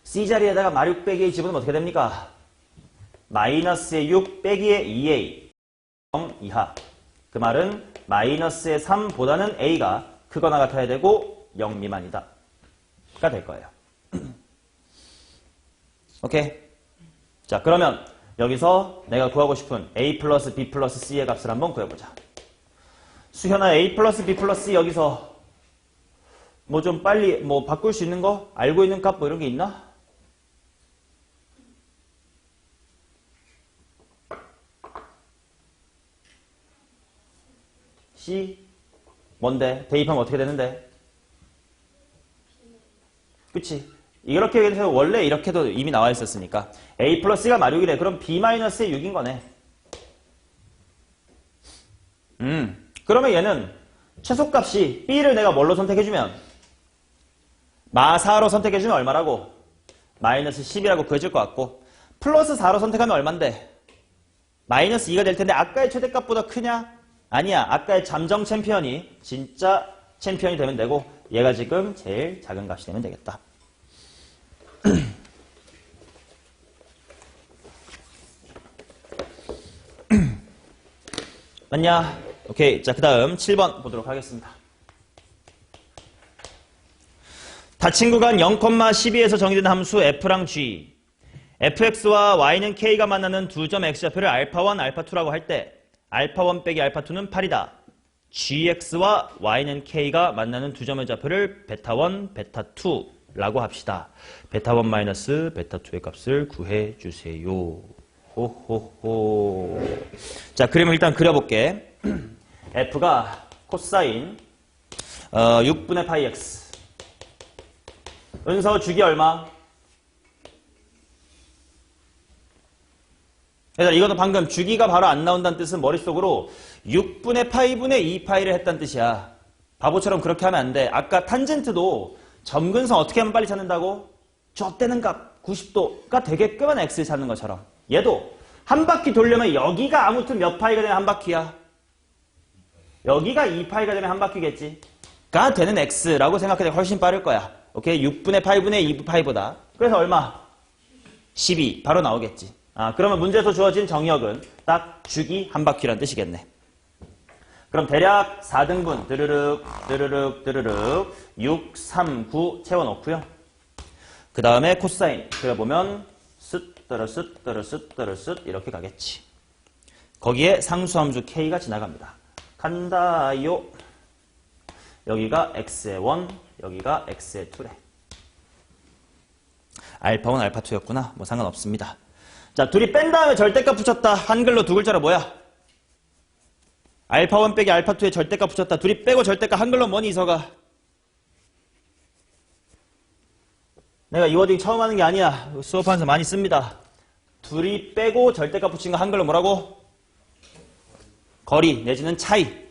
C자리에다가 마6 빼기 A 집어넣으면 어떻게 됩니까? 마이너스의 6 빼기의 2A 0 이하. 그 말은 마이너스의 3보다는 A가 크거나 같아야 되고 0 미만이다 가 될 거예요. 오케이? 자, 그러면 여기서 내가 구하고 싶은 A 플러스 B 플러스 C의 값을 한번 구해보자. 수현아, A 플러스 B 플러스 C 여기서 뭐 좀 빨리 뭐 바꿀 수 있는 거? 알고 있는 값 뭐 이런 게 있나? C 뭔데? 대입하면 어떻게 되는데? 그치? 이렇게 해서 원래 이렇게도 이미 나와 있었으니까 A 플러스가 마6이래. 그럼 B 마이너스의 6인 거네. 그러면 얘는 최소값이 B를 내가 뭘로 선택해주면 마4로 선택해주면 얼마라고? 마이너스 10이라고 구해줄 것 같고 플러스 4로 선택하면 얼만데? 마이너스 2가 될 텐데 아까의 최대값보다 크냐? 아니야. 아까의 잠정 챔피언이 진짜 챔피언이 되면 되고 얘가 지금 제일 작은 값이 되면 되겠다. 맞냐? 오케이. 자, 그 다음 7번 보도록 하겠습니다. 다친구간 0,12에서 정의된 함수 f랑 g. fx와 y는 k가 만나는 두 점 x좌표를 알파1, 알파2라고 할 때 알파1 빼기 알파2는 8이다. gx와 y는 k가 만나는 두 점의 좌표를 베타1, 베타2라고 합시다. 베타1 마이너스 베타2의 값을 구해주세요. 호호호. 자, 그림을 일단 그려볼게. f가 코사인 6분의 파이 x. 은서 주기 얼마? 그래서 이것도 방금 주기가 바로 안 나온다는 뜻은 머릿속으로 6분의 파이분의 2파이를 했다는 뜻이야. 바보처럼 그렇게 하면 안 돼. 아까 탄젠트도 점근성 어떻게 하면 빨리 찾는다고? 좆되는 값 90도가 되게끔 한 x를 찾는 것처럼. 얘도 한 바퀴 돌려면 여기가 아무튼 몇 파이가 되면 한 바퀴야? 여기가 2파이가 되면 한 바퀴겠지. 가 되는 x라고 생각해도 훨씬 빠를 거야. 오케이? 6분의 파이분의 2파이보다. 그래서 얼마? 12. 바로 나오겠지. 아, 그러면 문제에서 주어진 정의역은 딱 주기 한 바퀴란 뜻이겠네. 그럼 대략 4등분 드르륵 드르륵 드르륵 6, 3, 9 채워놓고요. 그 다음에 코사인 그려보면 쓱 쓱 이렇게 가겠지. 거기에 상수함수 k가 지나갑니다. 간다요. 여기가 x의 1, 여기가 x의 2래. 알파1, 알파2였구나. 뭐 상관없습니다. 자, 둘이 뺀 다음에 절대값 붙였다. 한글로 두 글자로 뭐야? 알파1 빼기 알파2에 절대값 붙였다. 둘이 빼고 절대값 한글로 뭐니 이서가? 내가 이 워딩 처음 하는 게 아니야. 수업하면서 많이 씁니다. 둘이 빼고 절대값 붙인 거 한글로 뭐라고? 거리 내지는 차이.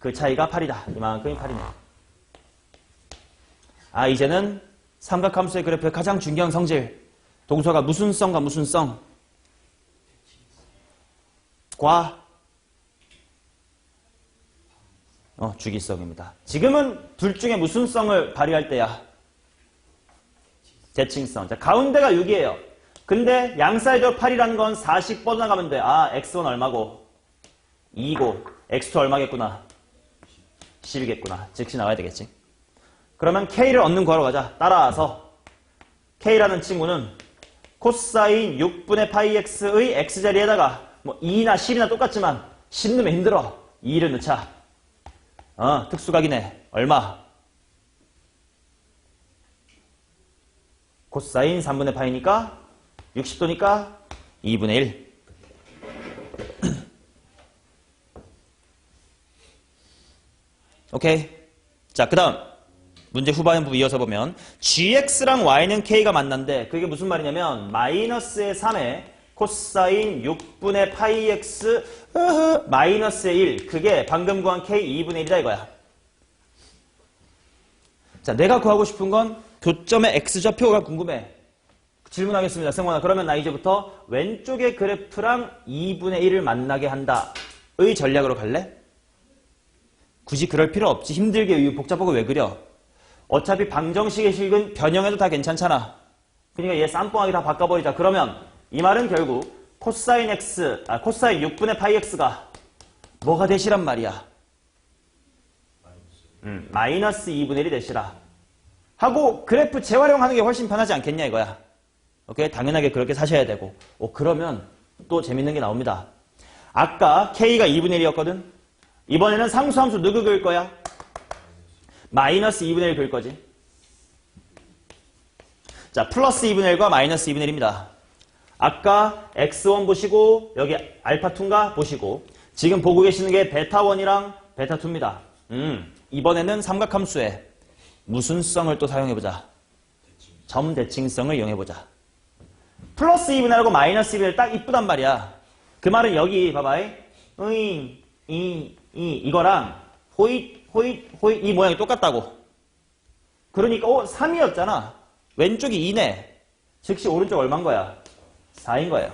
그 차이가 8이다. 이만큼이 8이네. 아, 이제는 삼각함수의 그래프의 가장 중요한 성질. 동서가 무슨 성과 무슨 성? 과 주기성입니다. 지금은 둘 중에 무슨 성을 발휘할 때야? 대칭성. 자, 가운데가 6이에요. 근데 양사이드 8이라는 건 4씩 뻗어나가면 돼. 아, x1 얼마고? 2고, x2 얼마겠구나? 10이겠구나. 즉시 나와야 되겠지. 그러면 k를 얻는 구하러 가자. 따라서 k라는 친구는 코사인 6분의 파이 x의 x자리에다가 뭐 2나 10이나 똑같지만 10 넣으면 힘들어. 2를 넣자. 특수각이네. 얼마? 코사인 3분의 파이니까 60도니까 2분의 1. 오케이. 자, 그 다음 문제 후반부 이어서 보면 gx랑 y는 k가 만난데 그게 무슨 말이냐면 마이너스의 3에 코사인 6분의 파이 x 마이너스의 1 그게 방금 구한 k 2분의 1이다 이거야. 자, 내가 구하고 싶은 건 교점의 x좌표가 궁금해. 질문하겠습니다. 승원아. 그러면 나 이제부터 왼쪽의 그래프랑 2분의 1을 만나게 한다의 전략으로 갈래? 굳이 그럴 필요 없지. 힘들게 복잡하고 왜 그려? 어차피 방정식의 식은 변형해도 다 괜찮잖아. 그러니까 얘 쌈뽕하게 다 바꿔버리자. 그러면 이 말은 결국 코사인 코사인 6분의 파이 x가 뭐가 되시란 말이야? 마이너스 2분의 1이 되시라. 하고 그래프 재활용하는 게 훨씬 편하지 않겠냐 이거야. 오케이? 당연하게 그렇게 사셔야 되고. 그러면 또 재밌는 게 나옵니다. 아까 k가 2분의 1이었거든? 이번에는 상수함수 누구 그을 거야? 마이너스 2분의 1 그을 거지. 자, 플러스 2분의 1과 마이너스 2분의 1입니다. 아까 x1 보시고 여기 알파2인가 보시고 지금 보고 계시는 게 베타1이랑 베타2입니다. 이번에는 삼각함수에 무슨 성을 또 사용해보자. 점대칭성을 이용해보자. 플러스 2분의 1하고 마이너스 2분의 1 딱 이쁘단 말이야. 그 말은 여기 봐봐. 이거랑 호잇 이 모양이 똑같다고. 그러니까 3이었잖아. 왼쪽이 2네. 즉시 오른쪽 얼마인 거야? 4인 거예요.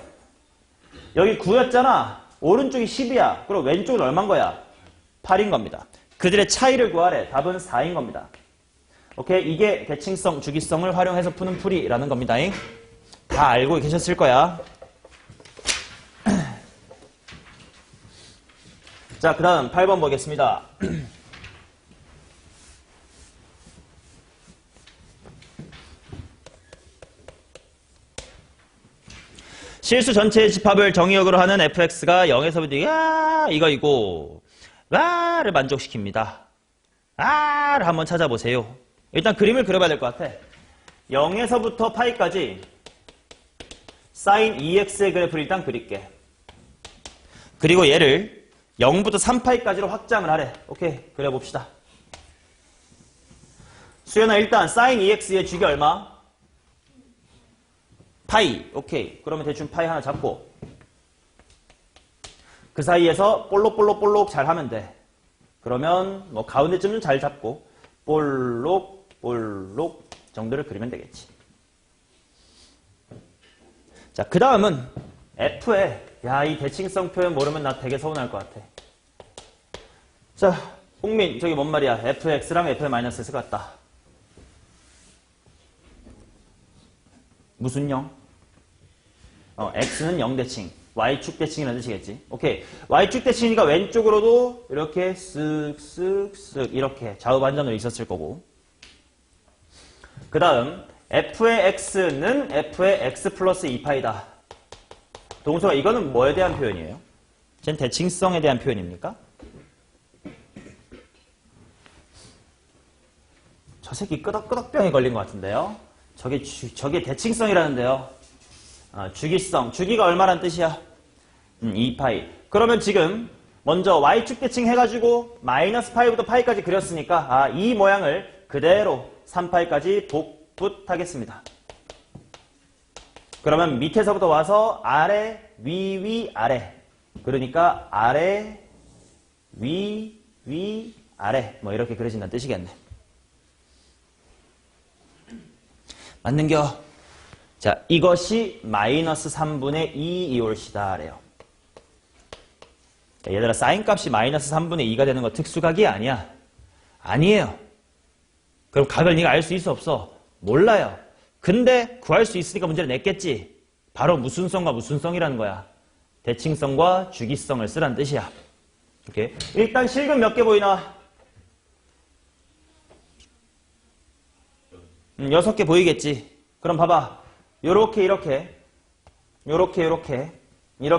여기 9였잖아. 오른쪽이 10이야. 그럼 왼쪽은 얼마인 거야? 8인 겁니다. 그들의 차이를 구하래. 답은 4인 겁니다. 오케이? 이게 대칭성, 주기성을 활용해서 푸는 풀이라는 겁니다. 다 알고 계셨을 거야. 자, 그 다음 8번 보겠습니다. 실수 전체의 집합을 정의역으로 하는 fx가 0에서부터 이거이고 를 만족시킵니다. 를 한번 찾아보세요. 일단 그림을 그려봐야 될 것 같아. 0에서부터 파이까지 sin 2x의 그래프를 일단 그릴게. 그리고 얘를 0부터 3파이까지로 확장을 하래. 오케이, 그려봅시다. 수연아, 일단 sin 2x의 주기 얼마? 파이. 오케이. 그러면 대충 파이 하나 잡고 그 사이에서 볼록볼록볼록 잘 하면 돼. 그러면 뭐 가운데쯤 좀 잘 잡고 볼록 정도를 그리면 되겠지. 자, 그 다음은 F에 이 대칭성 표현 모르면 나 되게 서운할 것 같아. 자, 홍민 저기 뭔 말이야? fx랑 f의 마이너스 x 같다. 무슨 0? x는 0대칭, y축 대칭이라는 뜻이겠지. 오케이. y축 대칭이니까 왼쪽으로도 이렇게 쓱쓱쓱 이렇게 좌우 반전으로 있었을 거고. 그 다음 f의 x는 f의 x 플러스 2파이다. 동서가 이거는 뭐에 대한 표현이에요? 쟨 대칭성에 대한 표현입니까? 저 새끼 끄덕끄덕병에 걸린 것 같은데요. 저게 대칭성이라는데요. 주기성. 주기가 얼마란 뜻이야? 2파이. 그러면 지금 먼저 y축 대칭 해가지고 마이너스 파이부터 파이까지 그렸으니까 이 모양을 그대로 3파이까지 복붙하겠습니다. 그러면 밑에서부터 와서 아래, 위, 아래. 그러니까 아래, 위, 위, 아래 뭐 이렇게 그려진다는 뜻이겠네. 맞는겨? 자, 이것이 마이너스 3분의 2 이올시다 래요. 자, 얘들아 사인값이 마이너스 3분의 2가 되는 거 특수각이 아니야. 아니에요. 그럼 각을 네가 알 수 있어 없어? 몰라요. 근데 구할 수 있으니까 문제를 냈겠지. 바로 무슨 성과 무슨 성이라는 거야. 대칭성과 주기성을 쓰란 뜻이야. 오케이. 일단 실근 몇 개 보이나? 6개 보이겠지. 그럼 봐봐. 요렇게 이렇게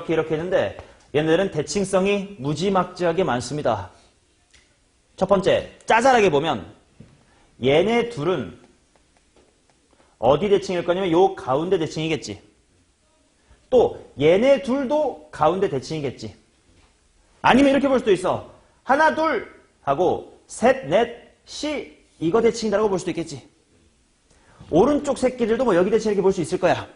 했는데 얘네들은 대칭성이 무지막지하게 많습니다. 첫 번째, 짜잘하게 보면 얘네 둘은 어디 대칭일 거냐면 요 가운데 대칭이겠지. 또 얘네 둘도 가운데 대칭이겠지. 아니면 이렇게 볼 수도 있어. 하나, 둘 하고 셋, 넷, 시 이거 대칭이라고 볼 수도 있겠지. 오른쪽 새끼들도 뭐 여기 대칭 이렇게 볼 수 있을 거야.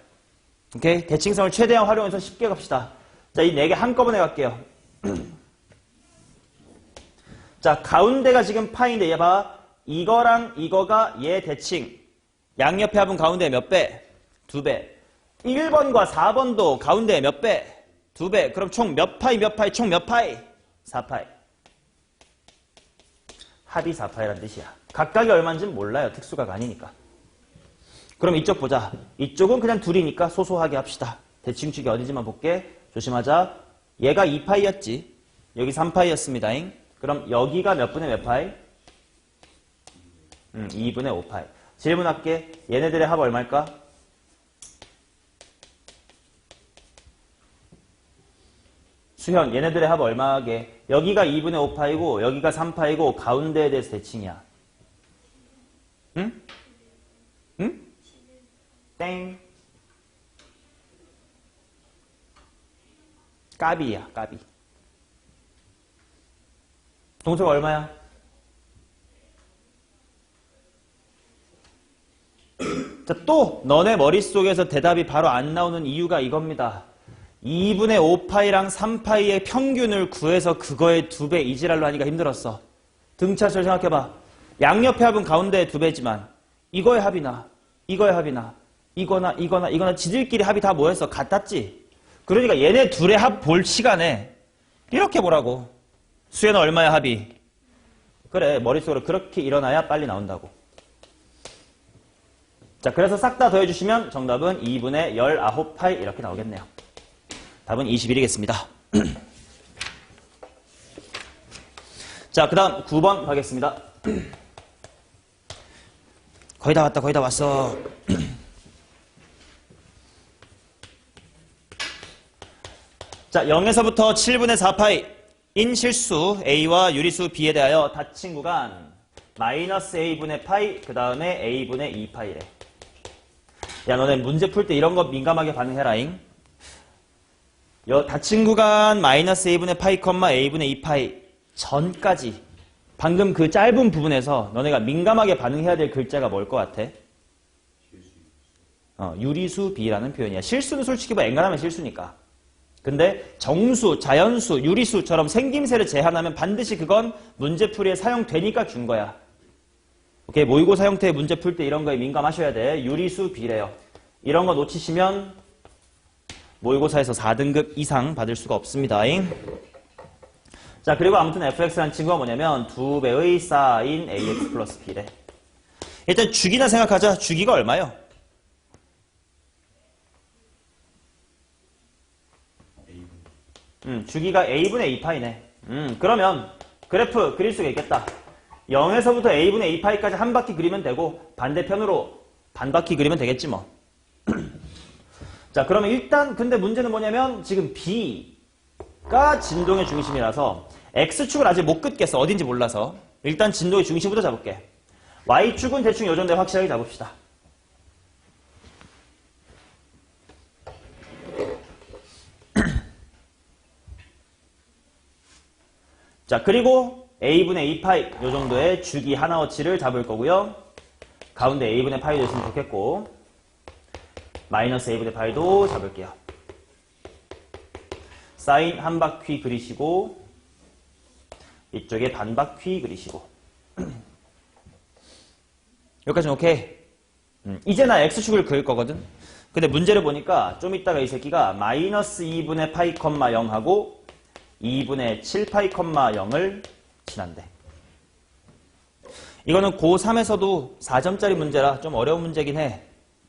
오케이? 대칭성을 최대한 활용해서 쉽게 갑시다. 자, 이 4개 한꺼번에 갈게요. 자, 가운데가 지금 파인데 얘 봐. 이거랑 이거가 얘 대칭. 양옆의 합은 가운데 몇 배? 2배. 1번과 4번도 가운데 몇 배? 2배. 그럼 총 몇 파이 몇 파이? 총 몇 파이? 4파이. 합이 4파이란 뜻이야. 각각이 얼마인지는 몰라요. 특수각 아니니까. 그럼 이쪽 보자. 이쪽은 그냥 둘이니까 소소하게 합시다. 대칭축이 어디지만 볼게. 조심하자. 얘가 2파이였지. 여기 3파이였습니다. 그럼 여기가 몇 분의 몇 파이? 2분의 5파이. 질문할게. 얘네들의 합 얼마일까? 수현, 얘네들의 합 얼마게? 여기가 2분의 5파이고 여기가 3파이고 가운데에 대해서 대칭이야. 응? 응? 땡. 까비야, 까비. 동서가 얼마야? 자, 또 너네 머릿속에서 대답이 바로 안 나오는 이유가 이겁니다. 2분의 5파이랑 3파이의 평균을 구해서 그거의 2배 이지랄로 하니까 힘들었어. 등차수를 생각해봐. 양옆의 합은 가운데의 2배지만 이거의 합이나 이거의 합이나 이거나 지들끼리 합이 다 뭐였어? 같았지? 그러니까 얘네 둘의 합 볼 시간에 이렇게 보라고. 수혜는 얼마야 합이? 그래, 머릿속으로 그렇게 일어나야 빨리 나온다고. 자, 그래서 싹 다 더해주시면 정답은 2분의 19파이 이렇게 나오겠네요. 답은 21이겠습니다. 자, 그 다음 9번 가겠습니다. 거의 다 왔다, 거의 다 왔어. 자, 0에서부터 7분의 4파이 인 실수 A와 유리수 B에 대하여 닫힌 구간 마이너스 A분의 파이 그 다음에 A분의 2파이래. 야, 너네 문제 풀 때 이런 거 민감하게 반응해라잉. 닫힌 구간 마이너스 A분의 파이 컴마 A분의 2파이 전까지 방금 그 짧은 부분에서 너네가 민감하게 반응해야 될 글자가 뭘 것 같아? 유리수 B라는 표현이야. 실수는 솔직히 뭐 앵간하면 실수니까. 근데 정수, 자연수, 유리수처럼 생김새를 제한하면 반드시 그건 문제풀이에 사용되니까 준 거야. 오케이, 모의고사 형태의 문제 풀 때 이런 거에 민감하셔야 돼. 유리수 B래요. 이런 거 놓치시면 모의고사에서 4등급 이상 받을 수가 없습니다. 자, 그리고 아무튼 fx라는 친구가 뭐냐면 2배의 사인 ax 플러스 b래. 일단 주기나 생각하자. 주기가 얼마요? 주기가 a분의 2파이네. 그러면 그래프 그릴 수가 있겠다. 0에서부터 a분의 2파이까지 한 바퀴 그리면 되고 반대편으로 반 바퀴 그리면 되겠지 뭐. 자, 그러면 일단 근데 문제는 뭐냐면 지금 B가 진동의 중심이라서 X축을 아직 못 긋겠어. 어딘지 몰라서. 일단 진동의 중심부터 잡을게. Y축은 대충 요 정도에 확실하게 잡읍시다. 자, 그리고 A분의 2파이 요 정도의 주기 하나어치를 잡을 거고요. 가운데 A분의 파이도 있으면 좋겠고 마이너스 A분의 파이도 잡을게요. 사인 한 바퀴 그리시고 이쪽에 반바퀴 그리시고. 여기까지는 오케이. 이제 나 x축을 그릴 거거든. 근데 문제를 보니까 좀 이따가 이 새끼가 마이너스 2분의 파이, 0 하고 2분의 7파이, 0을 지난대. 이거는 고3에서도 4점짜리 문제라 좀 어려운 문제긴 해.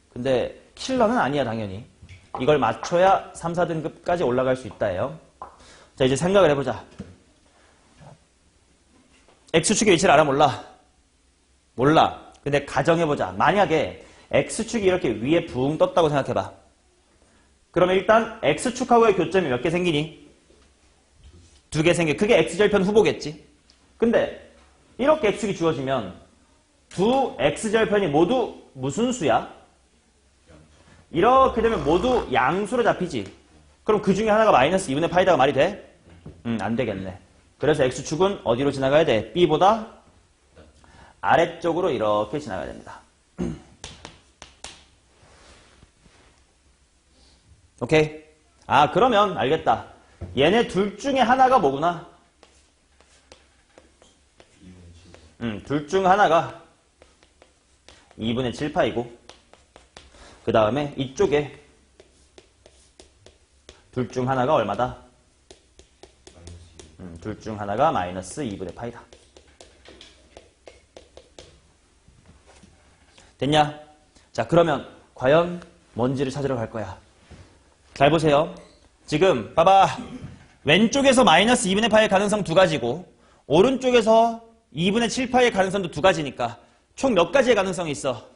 근데 킬러는 아니야, 당연히. 이걸 맞춰야 3, 4등급까지 올라갈 수 있다예요. 자, 이제 생각을 해보자. x축의 위치를 알아, 몰라? 몰라. 근데 가정해보자. 만약에 x축이 이렇게 위에 붕 떴다고 생각해봐. 그러면 일단 x축하고의 교점이 몇 개 생기니? 2개 생겨. 그게 x절편 후보겠지. 근데 이렇게 x축이 주어지면 두 x절편이 모두 무슨 수야? 이렇게 되면 모두 양수로 잡히지. 그럼 그 중에 하나가 마이너스 2분의 파이다가 말이 돼? 안 되겠네. 그래서 x축은 어디로 지나가야 돼? b보다 아래쪽으로 이렇게 지나가야 됩니다. 오케이? 아, 그러면 알겠다. 얘네 둘 중에 하나가 뭐구나? 둘 중 하나가 2분의 7파이고 그 다음에 이쪽에 둘 중 하나가 얼마다? 둘 중 하나가 마이너스 2분의 파이다. 됐냐? 자, 그러면 과연 뭔지를 찾으러 갈 거야. 잘 보세요. 지금 봐봐. 왼쪽에서 마이너스 2분의 파이의 가능성 2가지고 오른쪽에서 2분의 7파이의 가능성도 2가지니까 총 몇 가지의 가능성이 있어?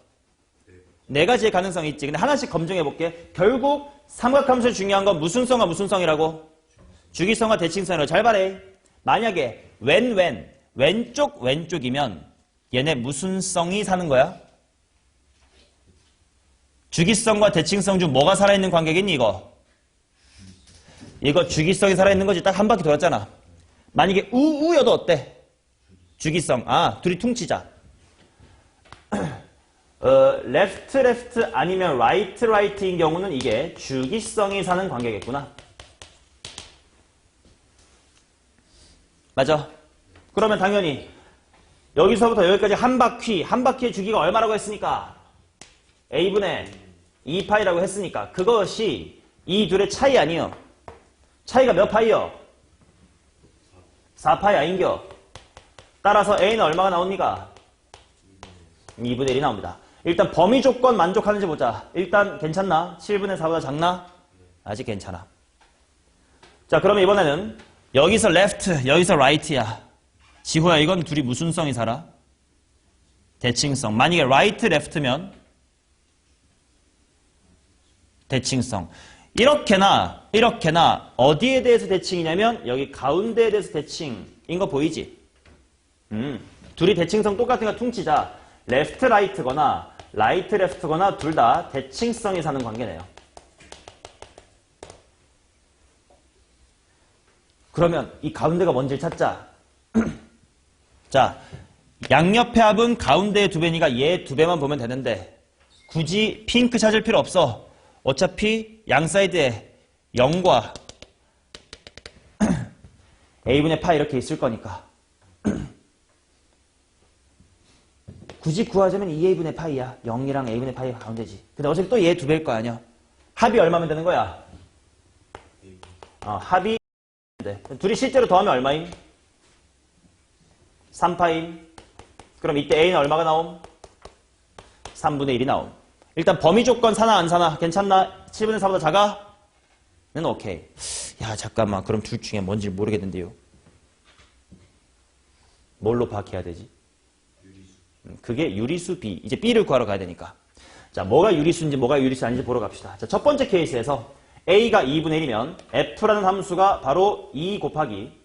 4가지의 가능성이 있지. 근데 하나씩 검증해 볼게. 결국 삼각함수의 중요한 건 무슨성과 무슨성이라고? 주기성과 대칭성이라고. 잘 봐래. 만약에 왼쪽이면 얘네 무슨성이 사는 거야? 주기성과 대칭성 중 뭐가 살아있는 관계겠니, 이거? 이거 주기성이 살아있는 거지. 딱 한 바퀴 돌았잖아. 만약에 우여도 어때? 주기성. 아, 둘이 퉁치자. 레프트 아니면 라이트인 경우는 이게 주기성이 사는 관계겠구나. 맞아? 그러면 당연히 여기서부터 여기까지 한 바퀴의 주기가 얼마라고 했으니까? a분의 2파이라고 했으니까 그것이 이 둘의 차이 아니요. 차이가 몇 파이요? 4파이 아닌겨. 따라서 a는 얼마가 나옵니까? 2분의 1이 나옵니다. 일단 범위 조건 만족하는지 보자. 일단 괜찮나? 7분의 4보다 작나? 아직 괜찮아. 자, 그러면 이번에는 여기서 left, 여기서 right야. 지호야, 이건 둘이 무슨 성이 살아? 대칭성. 만약에 right, left면 대칭성. 이렇게나 어디에 대해서 대칭이냐면 여기 가운데에 대해서 대칭인 거 보이지? 둘이 대칭성 똑같으니까 퉁치자. 레프트 라이트거나 라이트 레프트거나 둘 다 대칭성이 사는 관계네요. 그러면 이 가운데가 뭔지를 찾자. 자, 양옆의 합은 가운데의 두 배니까 얘 두 배만 보면 되는데 굳이 핑크 찾을 필요 없어. 어차피 양 사이드에 0과 a분의 파 이렇게 있을 거니까 굳이 구하자면 2a분의 파이야. 0이랑 a분의 파이가 가운데지. 근데 어차피 또 얘 두 배일 거 아니야. 합이 얼마면 되는 거야? 합이 돼. 둘이 실제로 더하면 얼마임? 3파임. 그럼 이때 a는 얼마가 나옴? 3분의 1이 나옴. 일단 범위 조건 사나 안 사나? 괜찮나? 7분의 4보다 작아? 는 오케이. 야, 잠깐만. 그럼 둘 중에 뭔지 모르겠는데요. 뭘로 파악해야 되지? 그게 유리수 B. 이제 B를 구하러 가야 되니까. 자, 뭐가 유리수인지 뭐가 유리수 아닌지 보러 갑시다. 자, 첫 번째 케이스에서 A가 2분의 1이면 F라는 함수가 바로 2 곱하기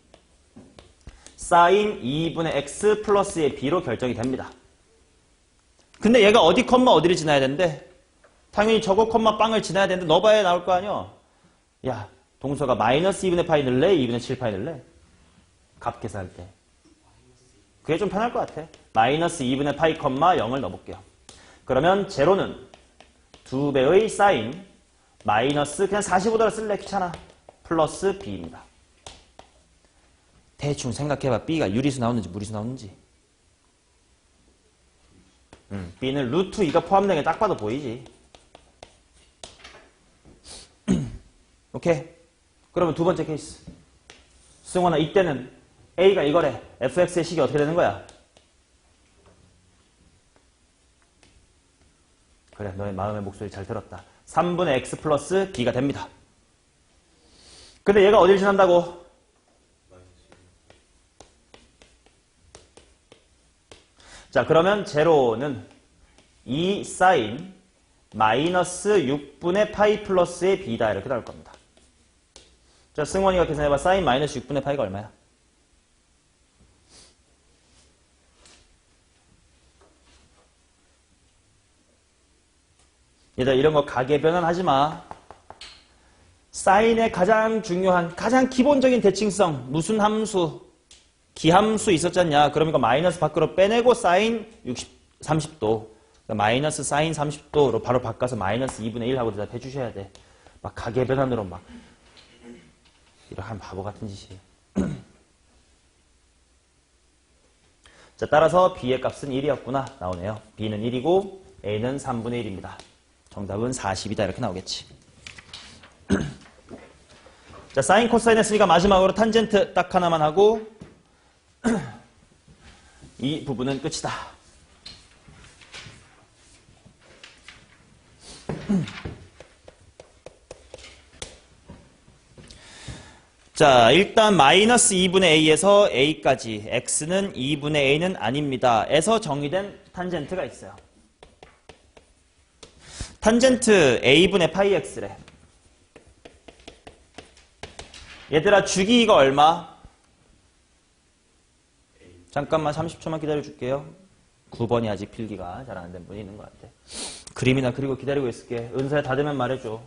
사인 2분의 X 플러스의 B로 결정이 됩니다. 근데 얘가 어디 컴마 어디를 지나야 되는데? 당연히 저거 컴마 빵을 지나야 되는데 넣어봐야 나올 거 아니야? 야, 동서가 마이너스 2분의 파이 넣을래? 2분의 7파이 넣을래? 값 계산할 때. 그게 좀 편할 것 같아. 마이너스 2분의 파이 컴마 0을 넣어볼게요. 그러면 제로는 2배의 사인 마이너스 그냥 45도로 쓸래? 귀찮아. 플러스 b입니다. 대충 생각해봐. B가 유리수 나오는지 무리수 나오는지. B는 루트 2가 포함된 게 딱 봐도 보이지. 오케이. 그러면 두 번째 케이스. 승원아, 이때는 A가 이거래. fx의 식이 어떻게 되는 거야? 그래, 너의 마음의 목소리 잘 들었다. 3분의 x 플러스 b가 됩니다. 근데 얘가 어딜 지난다고? 자, 그러면 제로는 2 사인 마이너스 6분의 파이 플러스의 b다. 이렇게 나올 겁니다. 자, 승원이가 계산해봐. 사인 마이너스 6분의 파이가 얼마야? 얘들아, 이런 거 가계 변환하지 마. 사인의 가장 중요한, 가장 기본적인 대칭성, 무슨 함수, 기함수 있었잖냐. 그럼 이거 마이너스 밖으로 빼내고 사인 30도. 그러니까 마이너스 사인 30도로 바로 바꿔서 마이너스 2분의 1 하고 대답해 주셔야 돼. 막 가계 변환으로 막. 이런 바보 같은 짓이에요. 자, 따라서 b의 값은 1이었구나. 나오네요. b는 1이고 a는 3분의 1입니다. 정답은 40이다. 이렇게 나오겠지. 자, 사인 코사인 했으니까 마지막으로 탄젠트 딱 하나만 하고 이 부분은 끝이다. 자, 일단 마이너스 2분의 a에서 a까지 x는 2분의 a는 아닙니다. 에서 정의된 탄젠트가 있어요. 탄젠트 a분의 파이 x래. 얘들아, 주기 이거 얼마? 잠깐만 30초만 기다려줄게요. 9번이 아직 필기가 잘 안 된 분이 있는 것 같아. 그림이나 그리고 기다리고 있을게. 은서야, 다 되면 말해줘.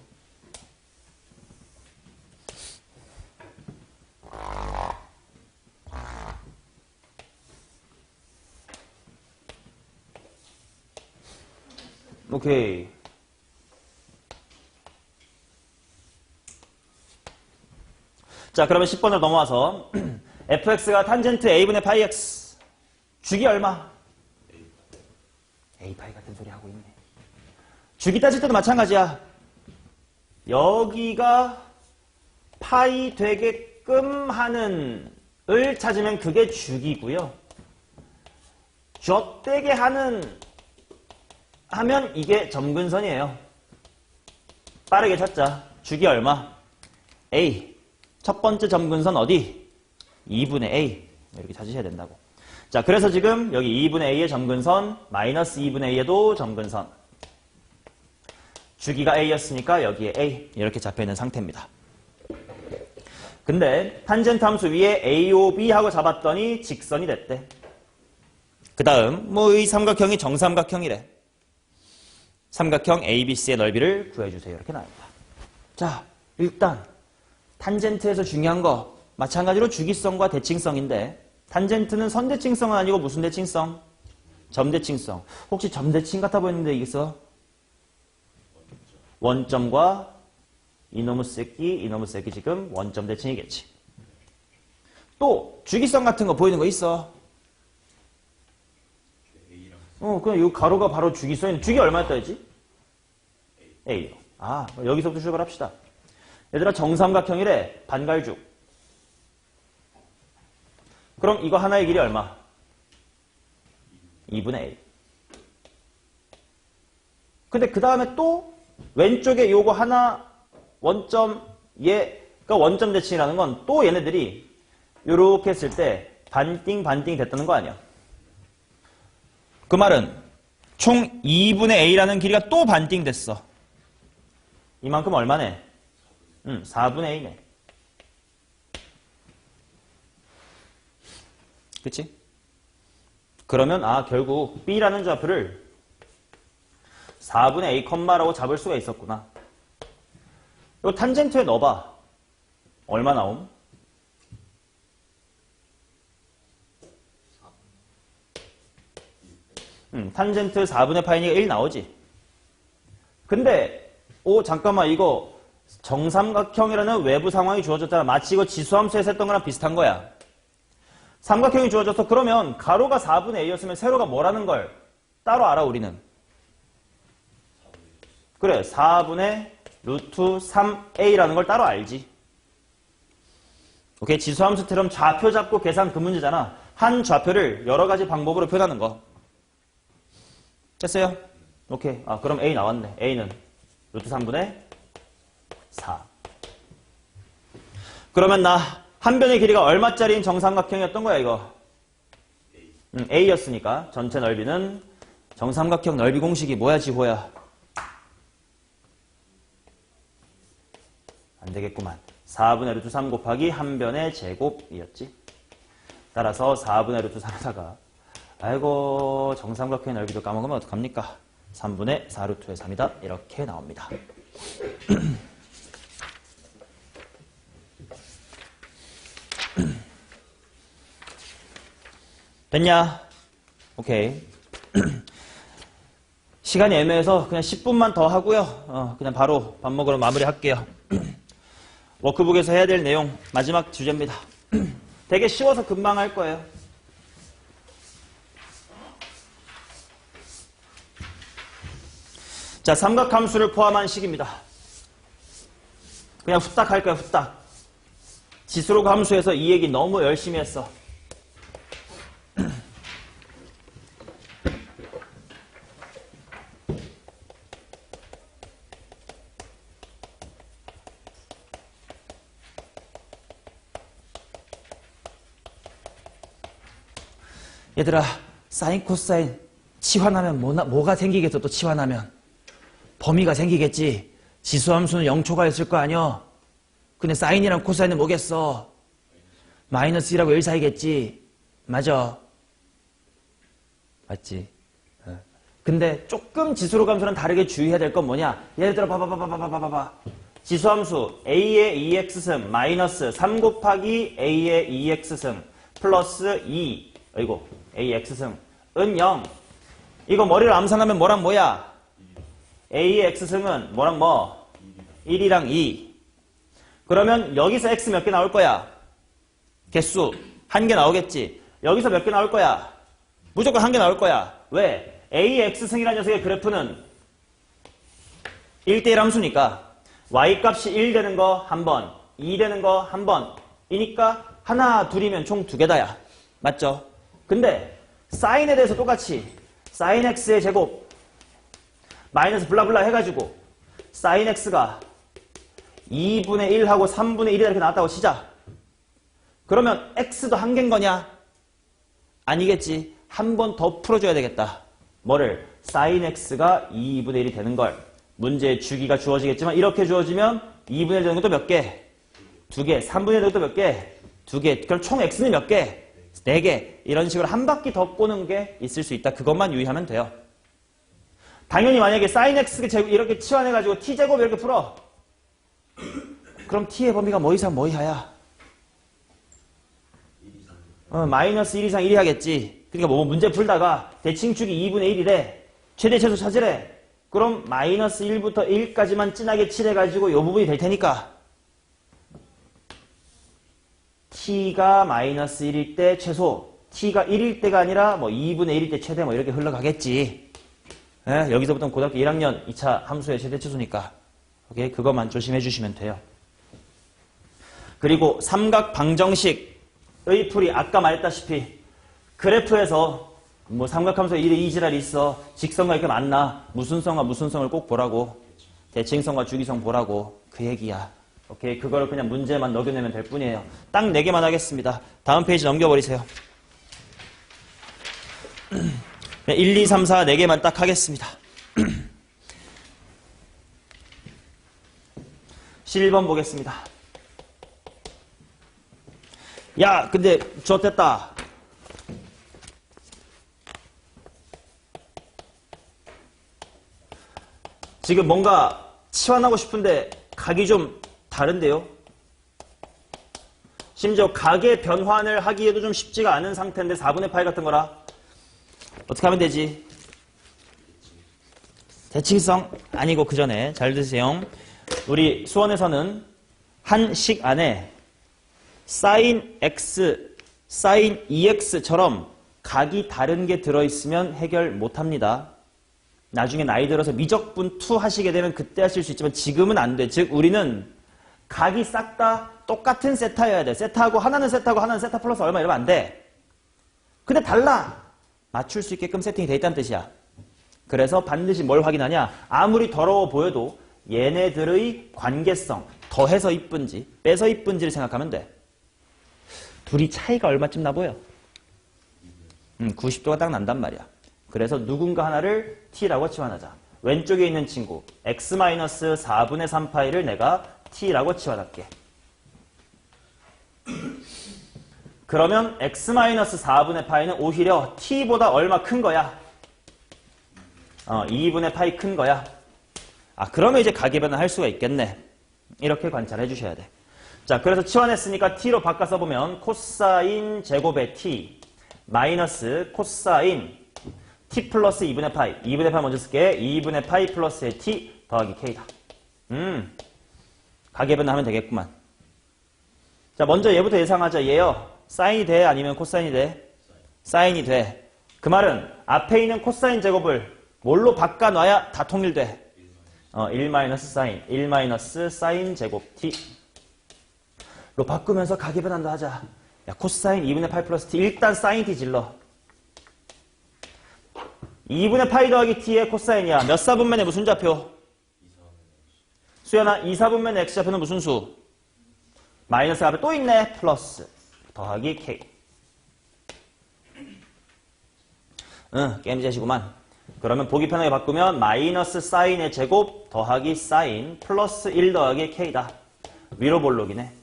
오케이. 자, 그러면 10번으로 넘어와서 fx가 탄젠트 a분의 파이 x. 주기 얼마? a 파이 같은 소리 하고 있네. 주기 따질 때도 마찬가지야. 여기가 파이 되게끔 하는 을 찾으면 그게 주기고요. 좆되게 하는 하면 이게 점근선이에요. 빠르게 찾자. 주기 얼마? a. 첫 번째 점근선 어디? 2분의 a. 이렇게 찾으셔야 된다고. 자, 그래서 지금 여기 2분의 a의 점근선, 마이너스 2분의 a에도 점근선. 주기가 a였으니까 여기에 a. 이렇게 잡혀있는 상태입니다. 근데 탄젠트 함수 위에 AOB 하고 잡았더니 직선이 됐대. 그 다음 뭐 이 삼각형이 정삼각형이래. 삼각형 ABC의 넓이를 구해주세요. 이렇게 나옵니다. 자, 일단 탄젠트에서 중요한 거 마찬가지로 주기성과 대칭성인데 탄젠트는 선대칭성은 아니고 무슨 대칭성? 점대칭성. 혹시 점대칭 같아 보이는데 이게 써? 원점과 이놈의 새끼 지금 원점 대칭이겠지. 또 주기성 같은 거 보이는 거 있어? 그럼 이 가로가 바로 주기성인데 주기 얼마였다 했지? A요. 아, 여기서부터 출발합시다. 얘들아, 정삼각형이래. 반갈죽. 그럼 이거 하나의 길이 얼마? 2분의 A. 근데 그 다음에 또 왼쪽에 요거 하나 원점 얘가 원점 대칭이라는 건 또 얘네들이 요렇게 했을 때 반띵 됐다는 거 아니야. 그 말은 총 2분의 A라는 길이가 또 반띵 됐어. 이만큼 얼마네? 4분의 A네. 그치? 그러면 결국 B라는 좌표를 4분의 A 컴마라고 잡을 수가 있었구나. 이거 탄젠트에 넣어봐. 얼마 나옴? 탄젠트 4분의 파이니까 1 나오지. 근데 잠깐만, 이거 정삼각형이라는 외부 상황이 주어졌잖아. 마치 이거 지수함수에서 했던 거랑 비슷한 거야. 삼각형이 주어져서 그러면 가로가 4분의 a였으면 세로가 뭐라는 걸 따로 알아 우리는. 그래 4분의 루트 3a라는 걸 따로 알지. 오케이 지수함수처럼 좌표 잡고 계산 그 문제잖아. 한 좌표를 여러 가지 방법으로 표현하는 거. 됐어요? 오케이. 아 그럼 a 나왔네. a는 루트 3분의 4. 그러면 나 한 변의 길이가 얼마짜리인 정삼각형이었던 거야 이거? a였으니까 전체 넓이는 정삼각형 넓이 공식이 뭐야 지호야? 안 되겠구만. 4분의 루트 3 곱하기 한 변의 제곱이었지. 따라서 4분의 루트 3에다가 아이고 정삼각형의 넓이도 까먹으면 어떡합니까? 3분의 4 루트의 3이다. 이렇게 나옵니다. 됐냐? 오케이. 시간이 애매해서 그냥 10분만 더 하고요. 그냥 바로 밥 먹으러 마무리할게요. 워크북에서 해야 될 내용 마지막 주제입니다. 되게 쉬워서 금방 할 거예요. 자, 삼각함수를 포함한 식입니다. 그냥 후딱 할 거야, 후딱. 지수로 함수에서 이 얘기 너무 열심히 했어. 얘들아, 사인, 코사인 치환하면 뭐가 생기겠어? 또 치환하면 범위가 생기겠지. 지수함수는 0초가 있을 거 아니야. 근데 사인이랑 코사인은 뭐겠어? 마이너스 1하고 1 사이겠지. 맞아. 맞지? 근데 조금 지수로 함수랑 다르게 주의해야 될 건 뭐냐? 예를 들어 봐봐. 지수함수 a의 2x승 마이너스 3 곱하기 a의 2x승 플러스 2 아이고 ax승 은 0. 이거 머리를 암산하면 뭐랑 뭐야? a의 x승은 뭐랑 뭐? 1이랑 2. 그러면 여기서 x 몇 개 나올 거야? 개수 1개 나오겠지. 여기서 몇 개 나올 거야? 무조건 1개 나올 거야. 왜? a의 x승이라는 녀석의 그래프는 1대1 함수니까 y값이 1 되는 거 한 번, 2 되는 거 한 번 이니까 하나, 둘이면 총 2개다야. 맞죠? 근데 사인에 대해서 똑같이 사인 x의 제곱 마이너스 블라블라 해가지고 사인 x가 2분의 1하고 3분의 1이다 이렇게 나왔다고 치자. 그러면 x도 1개인 거냐? 아니겠지. 한 번 더 풀어줘야 되겠다. 뭐를? 사인 x가 2분의 1이 되는 걸. 문제의 주기가 주어지겠지만 이렇게 주어지면 2분의 1 되는 것도 몇 개? 2개. 3분의 1 되는 것도 몇 개? 2개. 그럼 총 x는 몇 개? 4개. 이런 식으로 한 바퀴 더 꼬는 게 있을 수 있다. 그것만 유의하면 돼요. 당연히 만약에 sin x 제곱 이렇게 치환해가지고 t제곱 이렇게 풀어. 그럼 t의 범위가 뭐 이상 뭐 이하야? 마이너스 1 이상 1이 하겠지. 그러니까 뭐 문제 풀다가 대칭축이 2분의 1이래. 최대 최소 찾으래. 그럼 마이너스 1부터 1까지만 진하게 칠해가지고 이 부분이 될 테니까 t가 마이너스 1일 때 최소, t가 1일 때가 아니라 뭐 2분의 1일 때 최대 뭐 이렇게 흘러가겠지. 예? 여기서부터는 고등학교 1학년 2차 함수의 최대 최소니까. 오케이? 그것만 조심해 주시면 돼요. 그리고 삼각 방정식의 풀이 아까 말했다시피 그래프에서 뭐 삼각함수에 1에 2지랄이 있어. 직선과 이렇게 만나. 무순성과 무순성을 꼭 보라고. 대칭성과 주기성 보라고. 그 얘기야. 오케이. 그거를 그냥 문제만 녹여내면 될 뿐이에요. 딱 4개만 하겠습니다. 다음 페이지 넘겨버리세요. 1, 2, 3, 4, 4개만 딱 하겠습니다. 11번 보겠습니다. 야, 근데 좋댔다. 지금 뭔가 치환하고 싶은데 각이 좀 다른데요? 심지어 각의 변환을 하기에도 좀 쉽지가 않은 상태인데 4분의 파이 같은 거라 어떻게 하면 되지? 대칭성 아니고 그 전에 잘 드세요. 우리 수원에서는 한 식 안에 sin x 사인 EX처럼 각이 다른 게 들어있으면 해결 못합니다. 나중에 나이 들어서 미적분 2 하시게 되면 그때 하실 수 있지만 지금은 안 돼. 즉 우리는 각이 싹 다 똑같은 세타여야 돼. 세타하고 하나는 세타 플러스 얼마 이러면 안 돼. 근데 달라. 맞출 수 있게끔 세팅이 돼 있다는 뜻이야. 그래서 반드시 뭘 확인하냐. 아무리 더러워 보여도 얘네들의 관계성, 더해서 이쁜지 빼서 이쁜지를 생각하면 돼. 둘이 차이가 얼마쯤 나 보여? 90도가 딱 난단 말이야. 그래서 누군가 하나를 t라고 치환하자. 왼쪽에 있는 친구 x-4분의 3파이를 내가 t라고 치환할게. 그러면 x-4분의 파이는 오히려 t보다 얼마 큰 거야? 2분의 파이 큰 거야. 그러면 이제 가계변을 할 수가 있겠네. 이렇게 관찰해 주셔야 돼. 자, 그래서 치환했으니까 t로 바꿔 써보면 코사인 제곱의 t 마이너스 코사인 t 플러스 2분의 파이. 2분의 파이 먼저 쓸게. 2분의 파이 플러스의 t 더하기 k다. 가계변을 하면 되겠구만. 자, 먼저 얘부터 예상하자. 얘요. 사인이 돼? 아니면 코사인이 돼? 사인이 돼. 그 말은 앞에 있는 코사인 제곱을 뭘로 바꿔놔야 다 통일돼? 1 사인, 1 사인 제곱 t 로 바꾸면서 가계변환도 하자. 야, 코사인 2분의 파이 플러스 t. 일단 사인 t 질러. 2분의 파이 더하기 t의 코사인이야. 몇 사분면의 무슨 좌표? 수연아, 2사분면의 x좌표는 무슨 수? 마이너스 앞에 또 있네. 플러스 더하기 k. 게임제시구만. 그러면 보기 편하게 바꾸면 마이너스 사인의 제곱 더하기 사인 플러스 1 더하기 k다. 위로 볼록이네.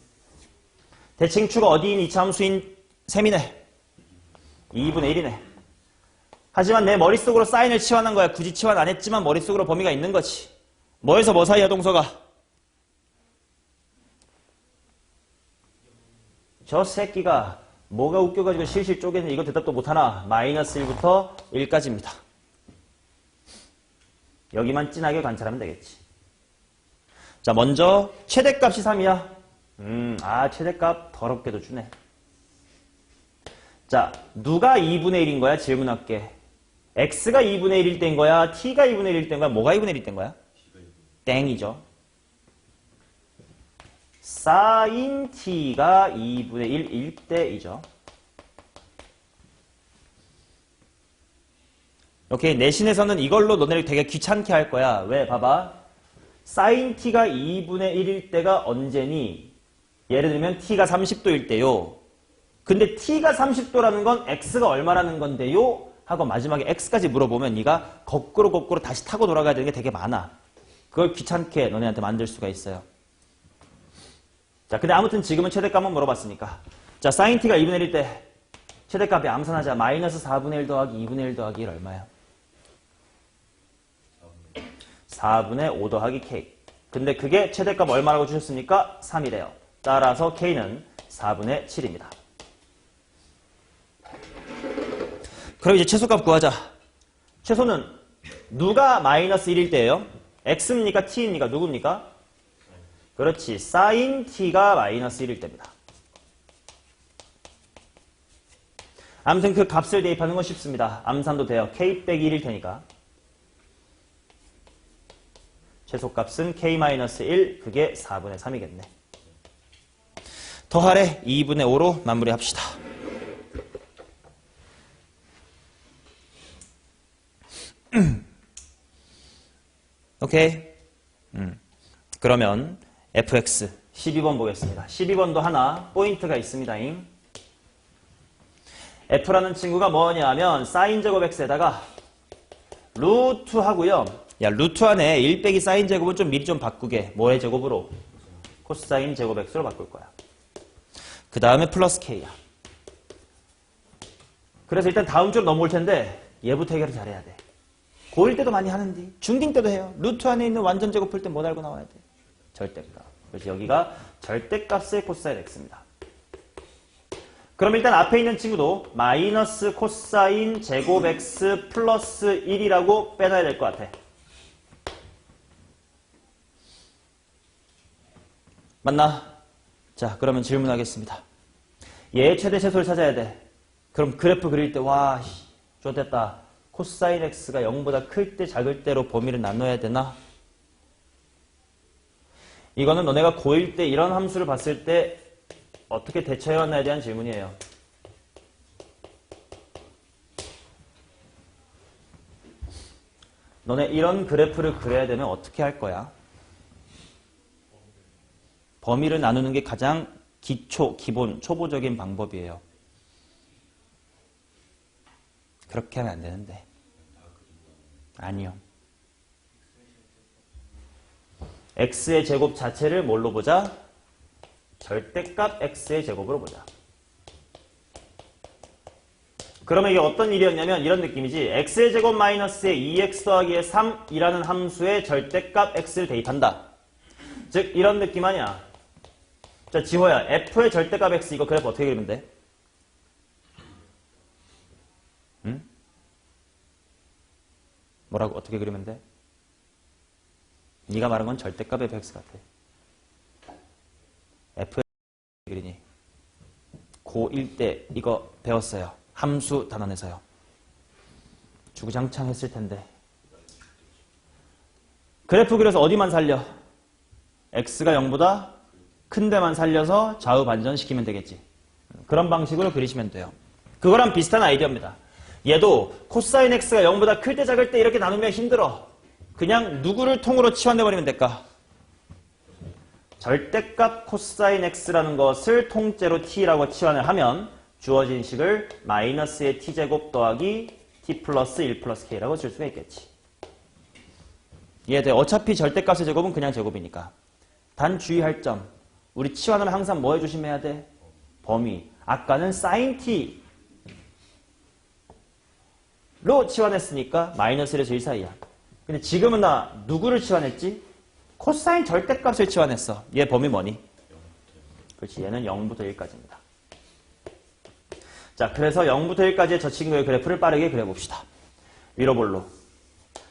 대칭추가 어디인 이차함수인 셈이네. 2분의 1이네. 하지만 내 머릿속으로 사인을 치환한 거야. 굳이 치환 안 했지만 머릿속으로 범위가 있는 거지. 뭐에서 뭐 사이야, 동서가? 저 새끼가 뭐가 웃겨가지고 실실 쪼개는 이거 대답도 못하나? 마이너스 1부터 1까지입니다. 여기만 진하게 관찰하면 되겠지. 자, 먼저 최대값이 3이야. 최대값 더럽게도 주네. 자, 누가 2분의 1인 거야? 질문할게. x가 2분의 1일 때인 거야? t가 2분의 1일 때인 거야? 뭐가 2분의 1일 때인 거야? 땡이죠. sin t가 2분의 1일 때이죠. 오케이, 내신에서는 이걸로 너네를 되게 귀찮게 할 거야. 왜? 봐봐. sin t가 2분의 1일 때가 언제니? 예를 들면 t가 30도일 때요. 근데 t가 30도라는 건 x가 얼마라는 건데요? 하고 마지막에 x까지 물어보면 네가 거꾸로 다시 타고 돌아가야 되는 게 되게 많아. 그걸 귀찮게 너네한테 만들 수가 있어요. 자, 근데 아무튼 지금은 최대값만 물어봤으니까. 자, sin t가 2분의 1일 때 최대값이 암산하자. 마이너스 4분의 1 더하기 2분의 1 더하기 1 얼마야? 4분의 5 더하기 k. 근데 그게 최대값 얼마라고 주셨습니까? 3이래요. 따라서 k는 4분의 7입니다. 그럼 이제 최소값 구하자. 최소는 누가 마이너스 1일 때예요? x입니까? t입니까? 누굽니까? 그렇지. sin t가 마이너스 1일 때입니다. 아무튼 그 값을 대입하는 건 쉽습니다. 암산도 돼요. k 빼기 1일 테니까. 최소값은 k-1, 그게 4분의 3이겠네. 더하래 2분의 5로 마무리합시다. 오케이. 그러면 fx 12번 보겠습니다. 12번도 하나 포인트가 있습니다잉. f라는 친구가 뭐냐 하면 사인 제곱 x에다가 루트 하고요. 야, 루트 안에 1 빼기 사인 제곱은 좀 미리 좀 바꾸게. 뭐의 제곱으로? 코사인 제곱 x로 바꿀 거야. 그 다음에 플러스 k야. 그래서 일단 다음 주로 넘어올 텐데 얘부터 해결을 잘해야 돼. 고1 때도 많이 하는데 중딩 때도 해요. 루트 안에 있는 완전 제곱 풀 때 뭐 알고 나와야 돼? 절대값. 그래서 여기가 절대값의 코사인 x입니다. 그럼 일단 앞에 있는 친구도 마이너스 코사인 제곱 x 플러스 1이라고 빼놔야 될 것 같아. 맞나? 자, 그러면 질문하겠습니다. 얘의 최대 최소를 찾아야 돼. 그럼 그래프 그릴 때 와, 좋됐다. 코사인 x가 0보다 클 때 작을 때로 범위를 나눠야 되나? 이거는 너네가 고1 때 이런 함수를 봤을 때 어떻게 대처해왔나에 대한 질문이에요. 너네 이런 그래프를 그려야 되면 어떻게 할 거야? 범위를 나누는 게 가장 기본, 초보적인 방법이에요. 그렇게 하면 안 되는데. 아니요. x의 제곱 자체를 뭘로 보자? 절대값 x의 제곱으로 보자. 그러면 이게 어떤 일이었냐면 이런 느낌이지. x의 제곱 마이너스의 2x 더하기의 3이라는 함수의 절대값 x를 대입한다. 즉 이런 느낌 아니야. 자, 지호야. f의 절대값 x 이거 그래프 어떻게 그리면 돼? 응? 뭐라고? 어떻게 그리면 돼? 네가 말한 건 절대값 fx 같아. f의 그리니 고1 때 이거 배웠어요. 함수 단원에서요. 주구장창 했을 텐데. 그래프 그려서 어디만 살려? x가 0보다 큰 데만 살려서 좌우 반전시키면 되겠지. 그런 방식으로 그리시면 돼요. 그거랑 비슷한 아이디어입니다. 얘도 코사인 x가 0보다 클 때 작을 때 이렇게 나누면 힘들어. 그냥 누구를 통으로 치환해버리면 될까? 절대값 코사인 x라는 것을 통째로 t라고 치환을 하면 주어진 식을 마이너스의 t제곱 더하기 t 플러스 1 플러스 k라고 쓸 수가 있겠지. 이해돼? 어차피 절대값의 제곱은 그냥 제곱이니까. 단 주의할 점. 우리 치환을 항상 뭐 해주시면 돼? 범위. 아까는 sin t로 치환했으니까 마이너스 1에서 1 사이야. 근데 지금은 나 누구를 치환했지? 코사인 절대값을 치환했어. 얘 범위 뭐니? 그렇지. 얘는 0부터 1까지입니다. 자, 그래서 0부터 1까지의 저 친구의 그래프를 빠르게 그려봅시다. 위로 볼로.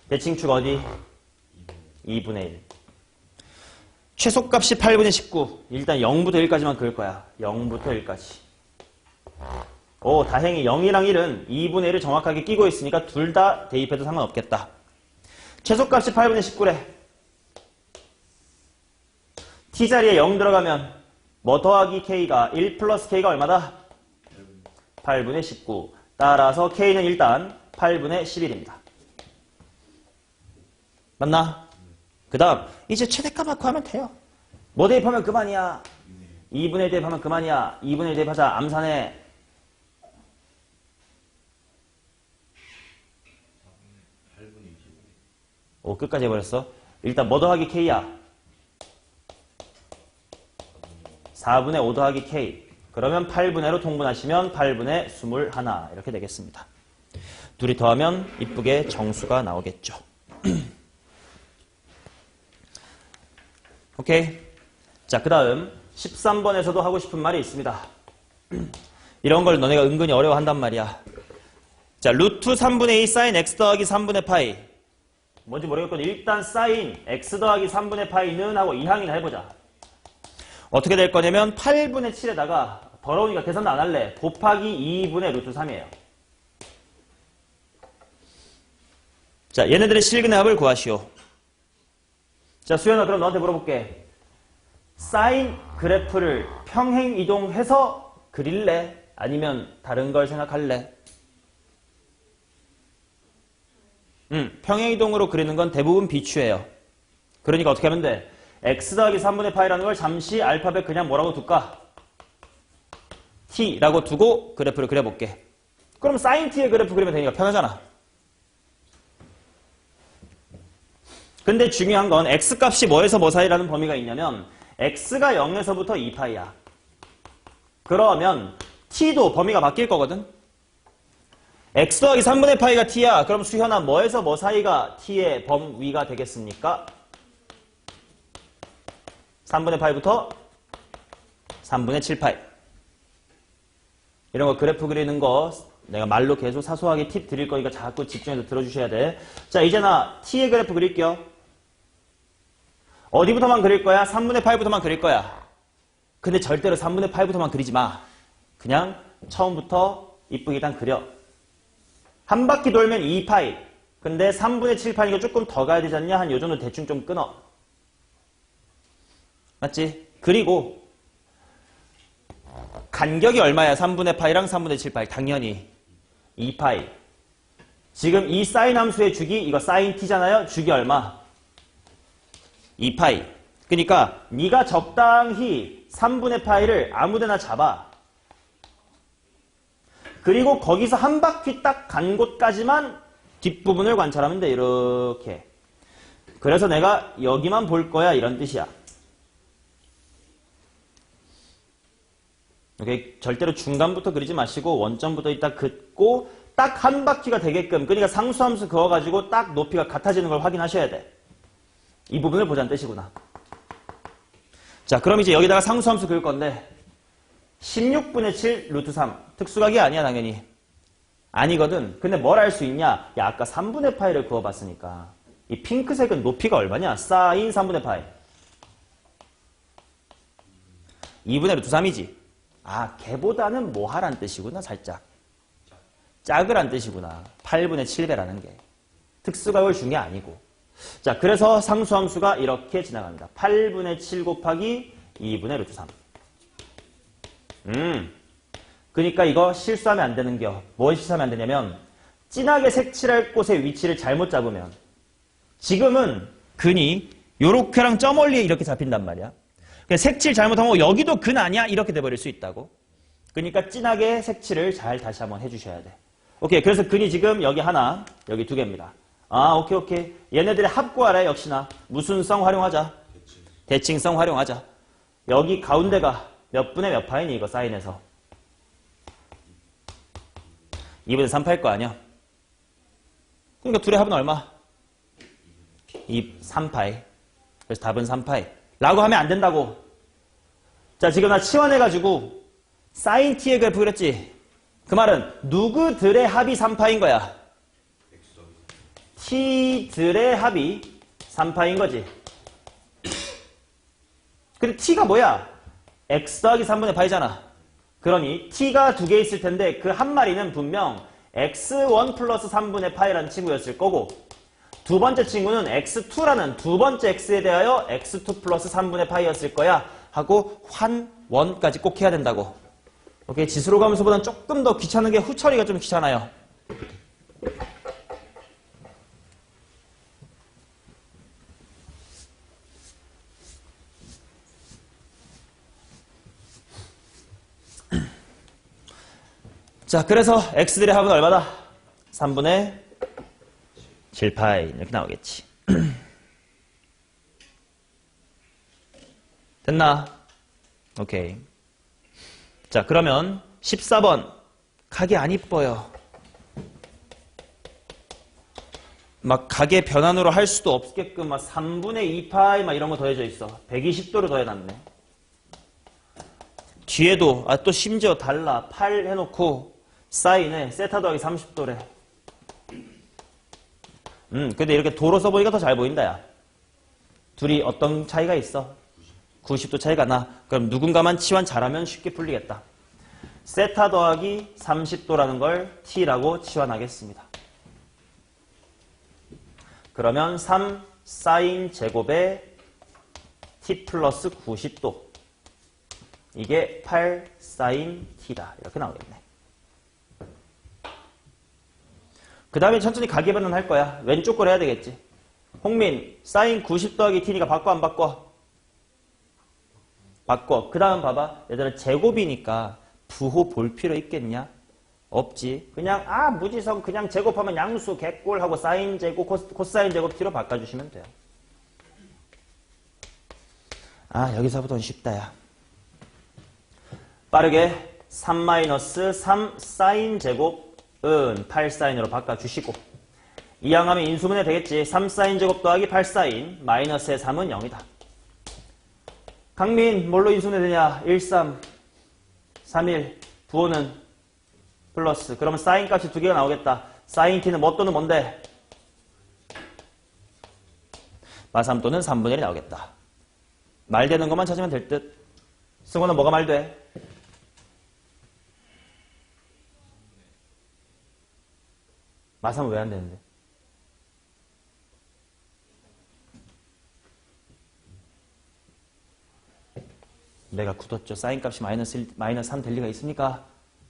대칭축 어디? 2분의 1. 최소값이 8분의 19. 일단 0부터 1까지만 그릴 거야. 0부터 1까지. 오, 다행히 0이랑 1은 2분의 1을 정확하게 끼고 있으니까 둘 다 대입해도 상관없겠다. 최소값이 8분의 19래. t자리에 0 들어가면 뭐 더하기 k가 1 플러스 k가 얼마다? 8분의 19. 따라서 k는 일단 8분의 11입니다. 맞나? 그 다음 이제 최대값 넣고 하면 돼요. 뭐 대입하면 그만이야. 2분의 1 대입하면 그만이야. 2분의 1 대입하자. 암산해. 오, 끝까지 해버렸어. 일단 뭐 더하기 k야? 4분의 5 더하기 k. 그러면 8분의로 통분하시면 8분의 21 이렇게 되겠습니다. 둘이 더하면 이쁘게 정수가 나오겠죠. 오케이. 자, 그 다음 13번에서도 하고 싶은 말이 있습니다. 이런 걸 너네가 은근히 어려워한단 말이야. 자, 루트 3분의 2 사인 x 더하기 3분의 파이. 뭔지 모르겠거든. 일단 사인 x 더하기 3분의 파이는 하고 이항이나 해보자. 어떻게 될 거냐면 8분의 7에다가 더러우니까 계산 안 할래. 곱하기 2분의 루트 3이에요. 자, 얘네들의 실근의 합을 구하시오. 자, 수연아, 그럼 너한테 물어볼게. 사인 그래프를 평행 이동해서 그릴래? 아니면 다른 걸 생각할래? 평행 이동으로 그리는 건 대부분 비추예요. 그러니까 어떻게 하면 돼? x 더하기 3분의 파이라는 걸 잠시 알파벳 그냥 뭐라고 둘까? t라고 두고 그래프를 그려볼게. 그럼 sin t의 그래프 그리면 되니까 편하잖아. 근데 중요한 건 x값이 뭐에서 뭐 사이라는 범위가 있냐면 x가 0에서부터 2파이야. 그러면 t도 범위가 바뀔 거거든. x 더하기 3분의 파이가 t야. 그럼 수현아 뭐에서 뭐 사이가 t의 범위가 되겠습니까? 3분의 파이부터 3분의 7파이. 이런 거 그래프 그리는 거 내가 말로 계속 사소하게 팁 드릴 거니까 자꾸 집중해서 들어주셔야 돼. 자, 이제 나 t의 그래프 그릴게요. 어디부터만 그릴 거야? 3분의 파이부터만 그릴 거야. 근데 절대로 3분의 파이부터만 그리지 마. 그냥 처음부터 이쁘게 일단 그려. 한 바퀴 돌면 2파이. 근데 3분의 7파이니까 조금 더 가야 되지 않냐? 한 요 정도 대충 좀 끊어. 맞지? 그리고 간격이 얼마야? 3분의 파이랑 3분의 7파이. 당연히 2파이. 지금 이 사인 함수의 주기, 이거 사인 t잖아요? 주기 얼마? 2파이. 그러니까 네가 적당히 3분의 파이를 아무데나 잡아. 그리고 거기서 한 바퀴 딱 간 곳까지만 뒷부분을 관찰하면 돼. 이렇게. 그래서 내가 여기만 볼 거야. 이런 뜻이야. 오케이? 절대로 중간부터 그리지 마시고 원점부터 이따 긋고 딱 한 바퀴가 되게끔, 그러니까 상수함수 그어가지고 딱 높이가 같아지는 걸 확인하셔야 돼. 이 부분을 보자는 뜻이구나. 자, 그럼 이제 여기다가 상수함수 그을 건데 16분의 7 루트 3. 특수각이 아니야, 당연히. 아니거든. 근데 뭘 알 수 있냐? 야, 아까 3분의 파이를 그어봤으니까 이 핑크색은 높이가 얼마냐? 사인 3분의 파이. 2분의 루트 3이지. 아, 걔보다는 뭐 하란 뜻이구나, 살짝. 작으란 뜻이구나. 8분의 7배라는 게. 특수각을 준 게 아니고. 자, 그래서 상수함수가 이렇게 지나갑니다. 8분의 7 곱하기 2분의 루트 3. 그러니까 이거 실수하면 안 되는겨. 뭘 실수하면 안 되냐면 진하게 색칠할 곳의 위치를 잘못 잡으면 지금은 근이 요렇게랑 점 원리에 이렇게 잡힌단 말이야. 색칠 잘못하면 여기도 근 아니야? 이렇게 돼버릴 수 있다고. 그러니까 진하게 색칠을 잘 다시 한번 해주셔야 돼. 오케이. 그래서 근이 지금 여기 하나, 여기 두 개입니다. 아, 오케이. 얘네들의 합구하라, 역시나. 무슨 성 활용하자? 대칭성 활용하자. 여기 가운데가 몇 분의 몇 파이니, 이거 사인해서. 2분의 3파일 거 아니야? 그러니까 둘의 합은 얼마? 3파이. 그래서 답은 3파이. 라고 하면 안 된다고. 자, 지금 나 치환해가지고 사인 t의 그래프 그렸지? 그 말은 누구들의 합이 3파인 거야. t들의 합이 3파인 거지. 근데 t가 뭐야? x 더하기 3분의 파이잖아. 그러니 t가 두 개 있을 텐데 그 한 마리는 분명 x1 플러스 3분의 파이라는 친구였을 거고 두 번째 친구는 x2라는 두 번째 x에 대하여 x2 플러스 3분의 파이였을 거야 하고 환원까지 꼭 해야 된다고. 오케이, 지수로 가면서보다는 조금 더 귀찮은 게 후처리가 좀 귀찮아요. 자, 그래서 x들의 합은 얼마다? 3분의 7파이 이렇게 나오겠지. 됐나? 오케이. 자, 그러면 14번 각이 안 이뻐요. 막 각의 변환으로 할 수도 없게끔 막 3분의 2파이 막 이런 거 더해져 있어. 120도를 더해놨네. 뒤에도 또 심지어 달라. 8 해놓고 사인에 세타 더하기 30도래. 근데 이렇게 도로 써보니까 더 잘 보인다, 야. 둘이 어떤 차이가 있어? 90도 차이가 나. 그럼 누군가만 치환 잘하면 쉽게 풀리겠다. 세타 더하기 30도라는 걸 t라고 치환하겠습니다. 그러면 3 사인 제곱에 t 플러스 90도. 이게 8 사인 t다. 이렇게 나오겠네. 그 다음에 천천히 가계변환 할 거야. 왼쪽 걸 해야 되겠지. 홍민, 사인 90 더하기 t니까 바꿔 안 바꿔? 바꿔. 그 다음 봐봐. 얘들아 제곱이니까 부호 볼 필요 있겠냐? 없지. 그냥 무지성 그냥 제곱하면 양수 개꼴하고 사인 제곱 코사인 제곱 t로 바꿔주시면 돼요. 여기서부터는 쉽다, 야. 빠르게 3-3 사인 제곱은 8 사인으로 바꿔주시고 이항하면 인수분해 되겠지. 3 사인 제곱 더하기 8 사인 마이너스의 3은 0이다. 강민 뭘로 인수분해 되냐? 1, 3, 3, 1 부호는 플러스. 그러면 사인 값이 두 개가 나오겠다. 사인 t는 뭐 또는 뭔데? 마3 또는 3분의 1이 나오겠다. 말되는 것만 찾으면 될 듯. 승호는 뭐가 말돼? 마삼은 왜 안 되는데? 내가 굳었죠. 사인 값이 마이너스 3 될 리가 있습니까?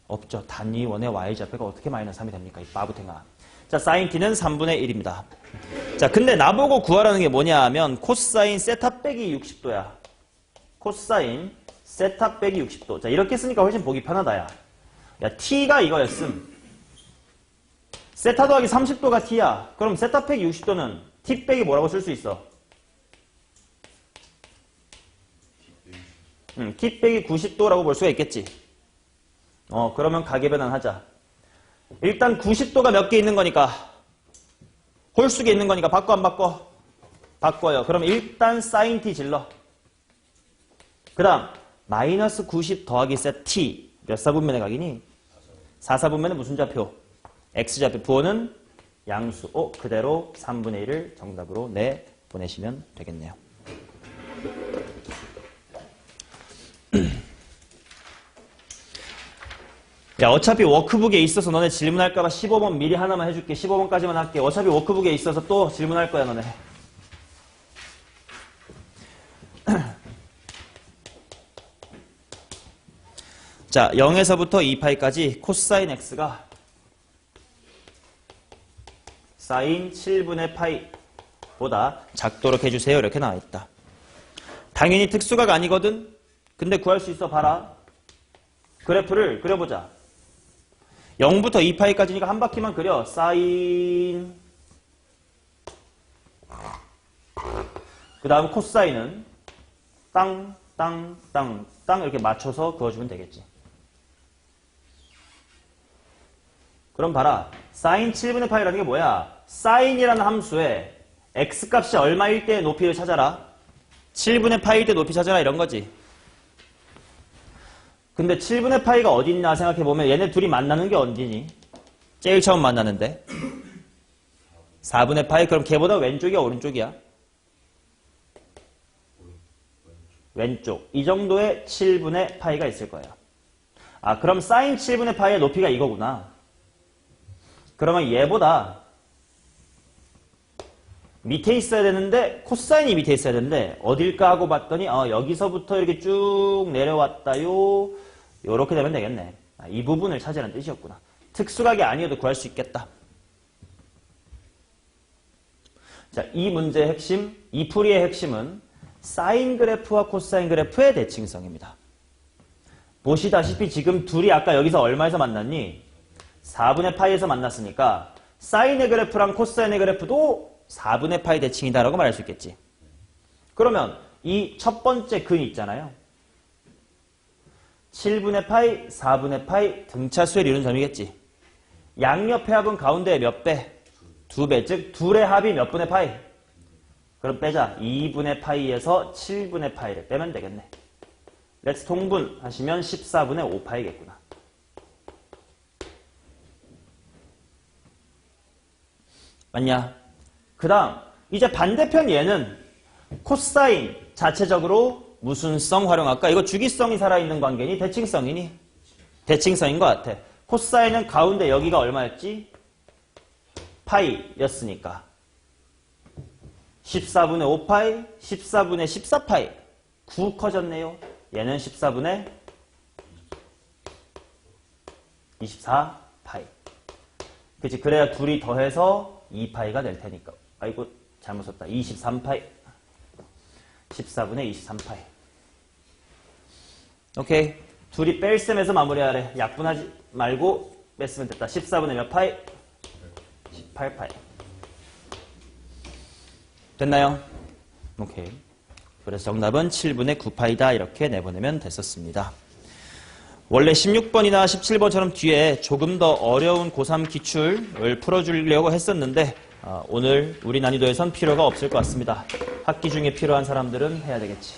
없죠. 단위 원의 y좌표가 어떻게 마이너스 3이 됩니까? 이 바보탱아. 자, 사인 t는 3분의 1입니다. 자, 근데 나보고 구하라는 게 뭐냐 하면 코사인 세타 빼기 60도야. 코사인 세타 빼기 60도. 자, 이렇게 쓰니까 훨씬 보기 편하다, 야. 야, t가 이거였음. 세타 더하기 30도가 t야. 그럼 세타 빼기 60도는 t 빼기 뭐라고 쓸 수 있어? t 빼기 90도라고 볼 수가 있겠지. 그러면 가계변환 하자. 일단 90도가 몇 개 있는 거니까 홀수계 있는 거니까 바꿔 안 바꿔? 바꿔요. 그럼 일단 사인 t 질러. 그 다음 마이너스 90 더하기 세 t 몇 사분면의 각이니? 4사분면의 무슨 좌표? x좌표. 부호는 양수. 그대로 3분의 1을 정답으로 보내시면 되겠네요. 야, 어차피 워크북에 있어서 너네 질문할까봐 15번 미리 하나만 해줄게. 15번까지만 할게. 어차피 워크북에 있어서 또 질문할 거야, 너네. 자, 0에서부터 2파이까지 코사인 x가 사인 7분의 파이보다 작도록 해주세요. 이렇게 나와있다. 당연히 특수각 아니거든? 근데 구할 수 있어. 봐라. 그래프를 그려보자. 0부터 2파이까지니까 한 바퀴만 그려. 사인. 그 다음 코사인은 땅, 땅, 땅, 땅 이렇게 맞춰서 그어주면 되겠지. 그럼 봐라. 사인 7분의 파이라는 게 뭐야? 사인이라는 함수에 x값이 얼마일 때 높이를 찾아라. 7분의 파이일 때 높이 찾아라 이런 거지. 근데 7분의 파이가 어딨나 생각해보면 얘네 둘이 만나는 게 언제니? 제일 처음 만나는데 4분의 파이. 그럼 걔보다 왼쪽이야 오른쪽이야? 왼쪽. 이 정도의 7분의 파이가 있을 거예요. 아, 그럼 사인 7분의 파이의 높이가 이거구나. 그러면 얘보다 밑에 있어야 되는데 코사인이 밑에 있어야 되는데 어딜까 하고 봤더니 여기서부터 이렇게 쭉 내려왔다요. 요렇게 되면 되겠네. 이 부분을 찾으라는 뜻이었구나. 특수각이 아니어도 구할 수 있겠다. 자, 이 문제의 핵심, 이 풀이의 핵심은 사인 그래프와 코사인 그래프의 대칭성입니다. 보시다시피 지금 둘이 아까 여기서 얼마에서 만났니? 4분의 파이에서 만났으니까 사인의 그래프랑 코사인의 그래프도 4분의 파이 대칭이다라고 말할 수 있겠지. 그러면 이 첫 번째 근 있잖아요. 7분의 파이, 4분의 파이 등차수를 이루는 점이겠지. 양옆의 합은 가운데 몇 배? 2배. 즉 둘의 합이 몇 분의 파이? 그럼 빼자. 2분의 파이에서 7분의 파이를 빼면 되겠네. 렛츠 통분 하시면 14분의 5파이겠구나. 맞냐? 그 다음 이제 반대편 얘는 코사인 자체적으로 무슨 성 활용할까? 이거 주기성이 살아있는 관계니? 대칭성이니? 대칭성인 것 같아. 코사인은 가운데 여기가 얼마였지? 파이였으니까 14분의 5파이, 14분의 14파이 9 커졌네요. 얘는 14분의 24파이. 그치? 그래야 둘이 더해서 2파이가 될 테니까. 아이고 잘못 썼다. 23파이. 14분의 23파이. 오케이. 둘이 뺄셈에서 마무리하래. 약분하지 말고 뺐으면 됐다. 14분의 몇 파이? 18파이. 됐나요? 오케이. 그래서 정답은 7분의 9파이다. 이렇게 내보내면 됐었습니다. 원래 16번이나 17번처럼 뒤에 조금 더 어려운 고3 기출을 풀어주려고 했었는데 오늘 우리 난이도에선 필요가 없을 것 같습니다. 학기 중에 필요한 사람들은 해야 되겠지.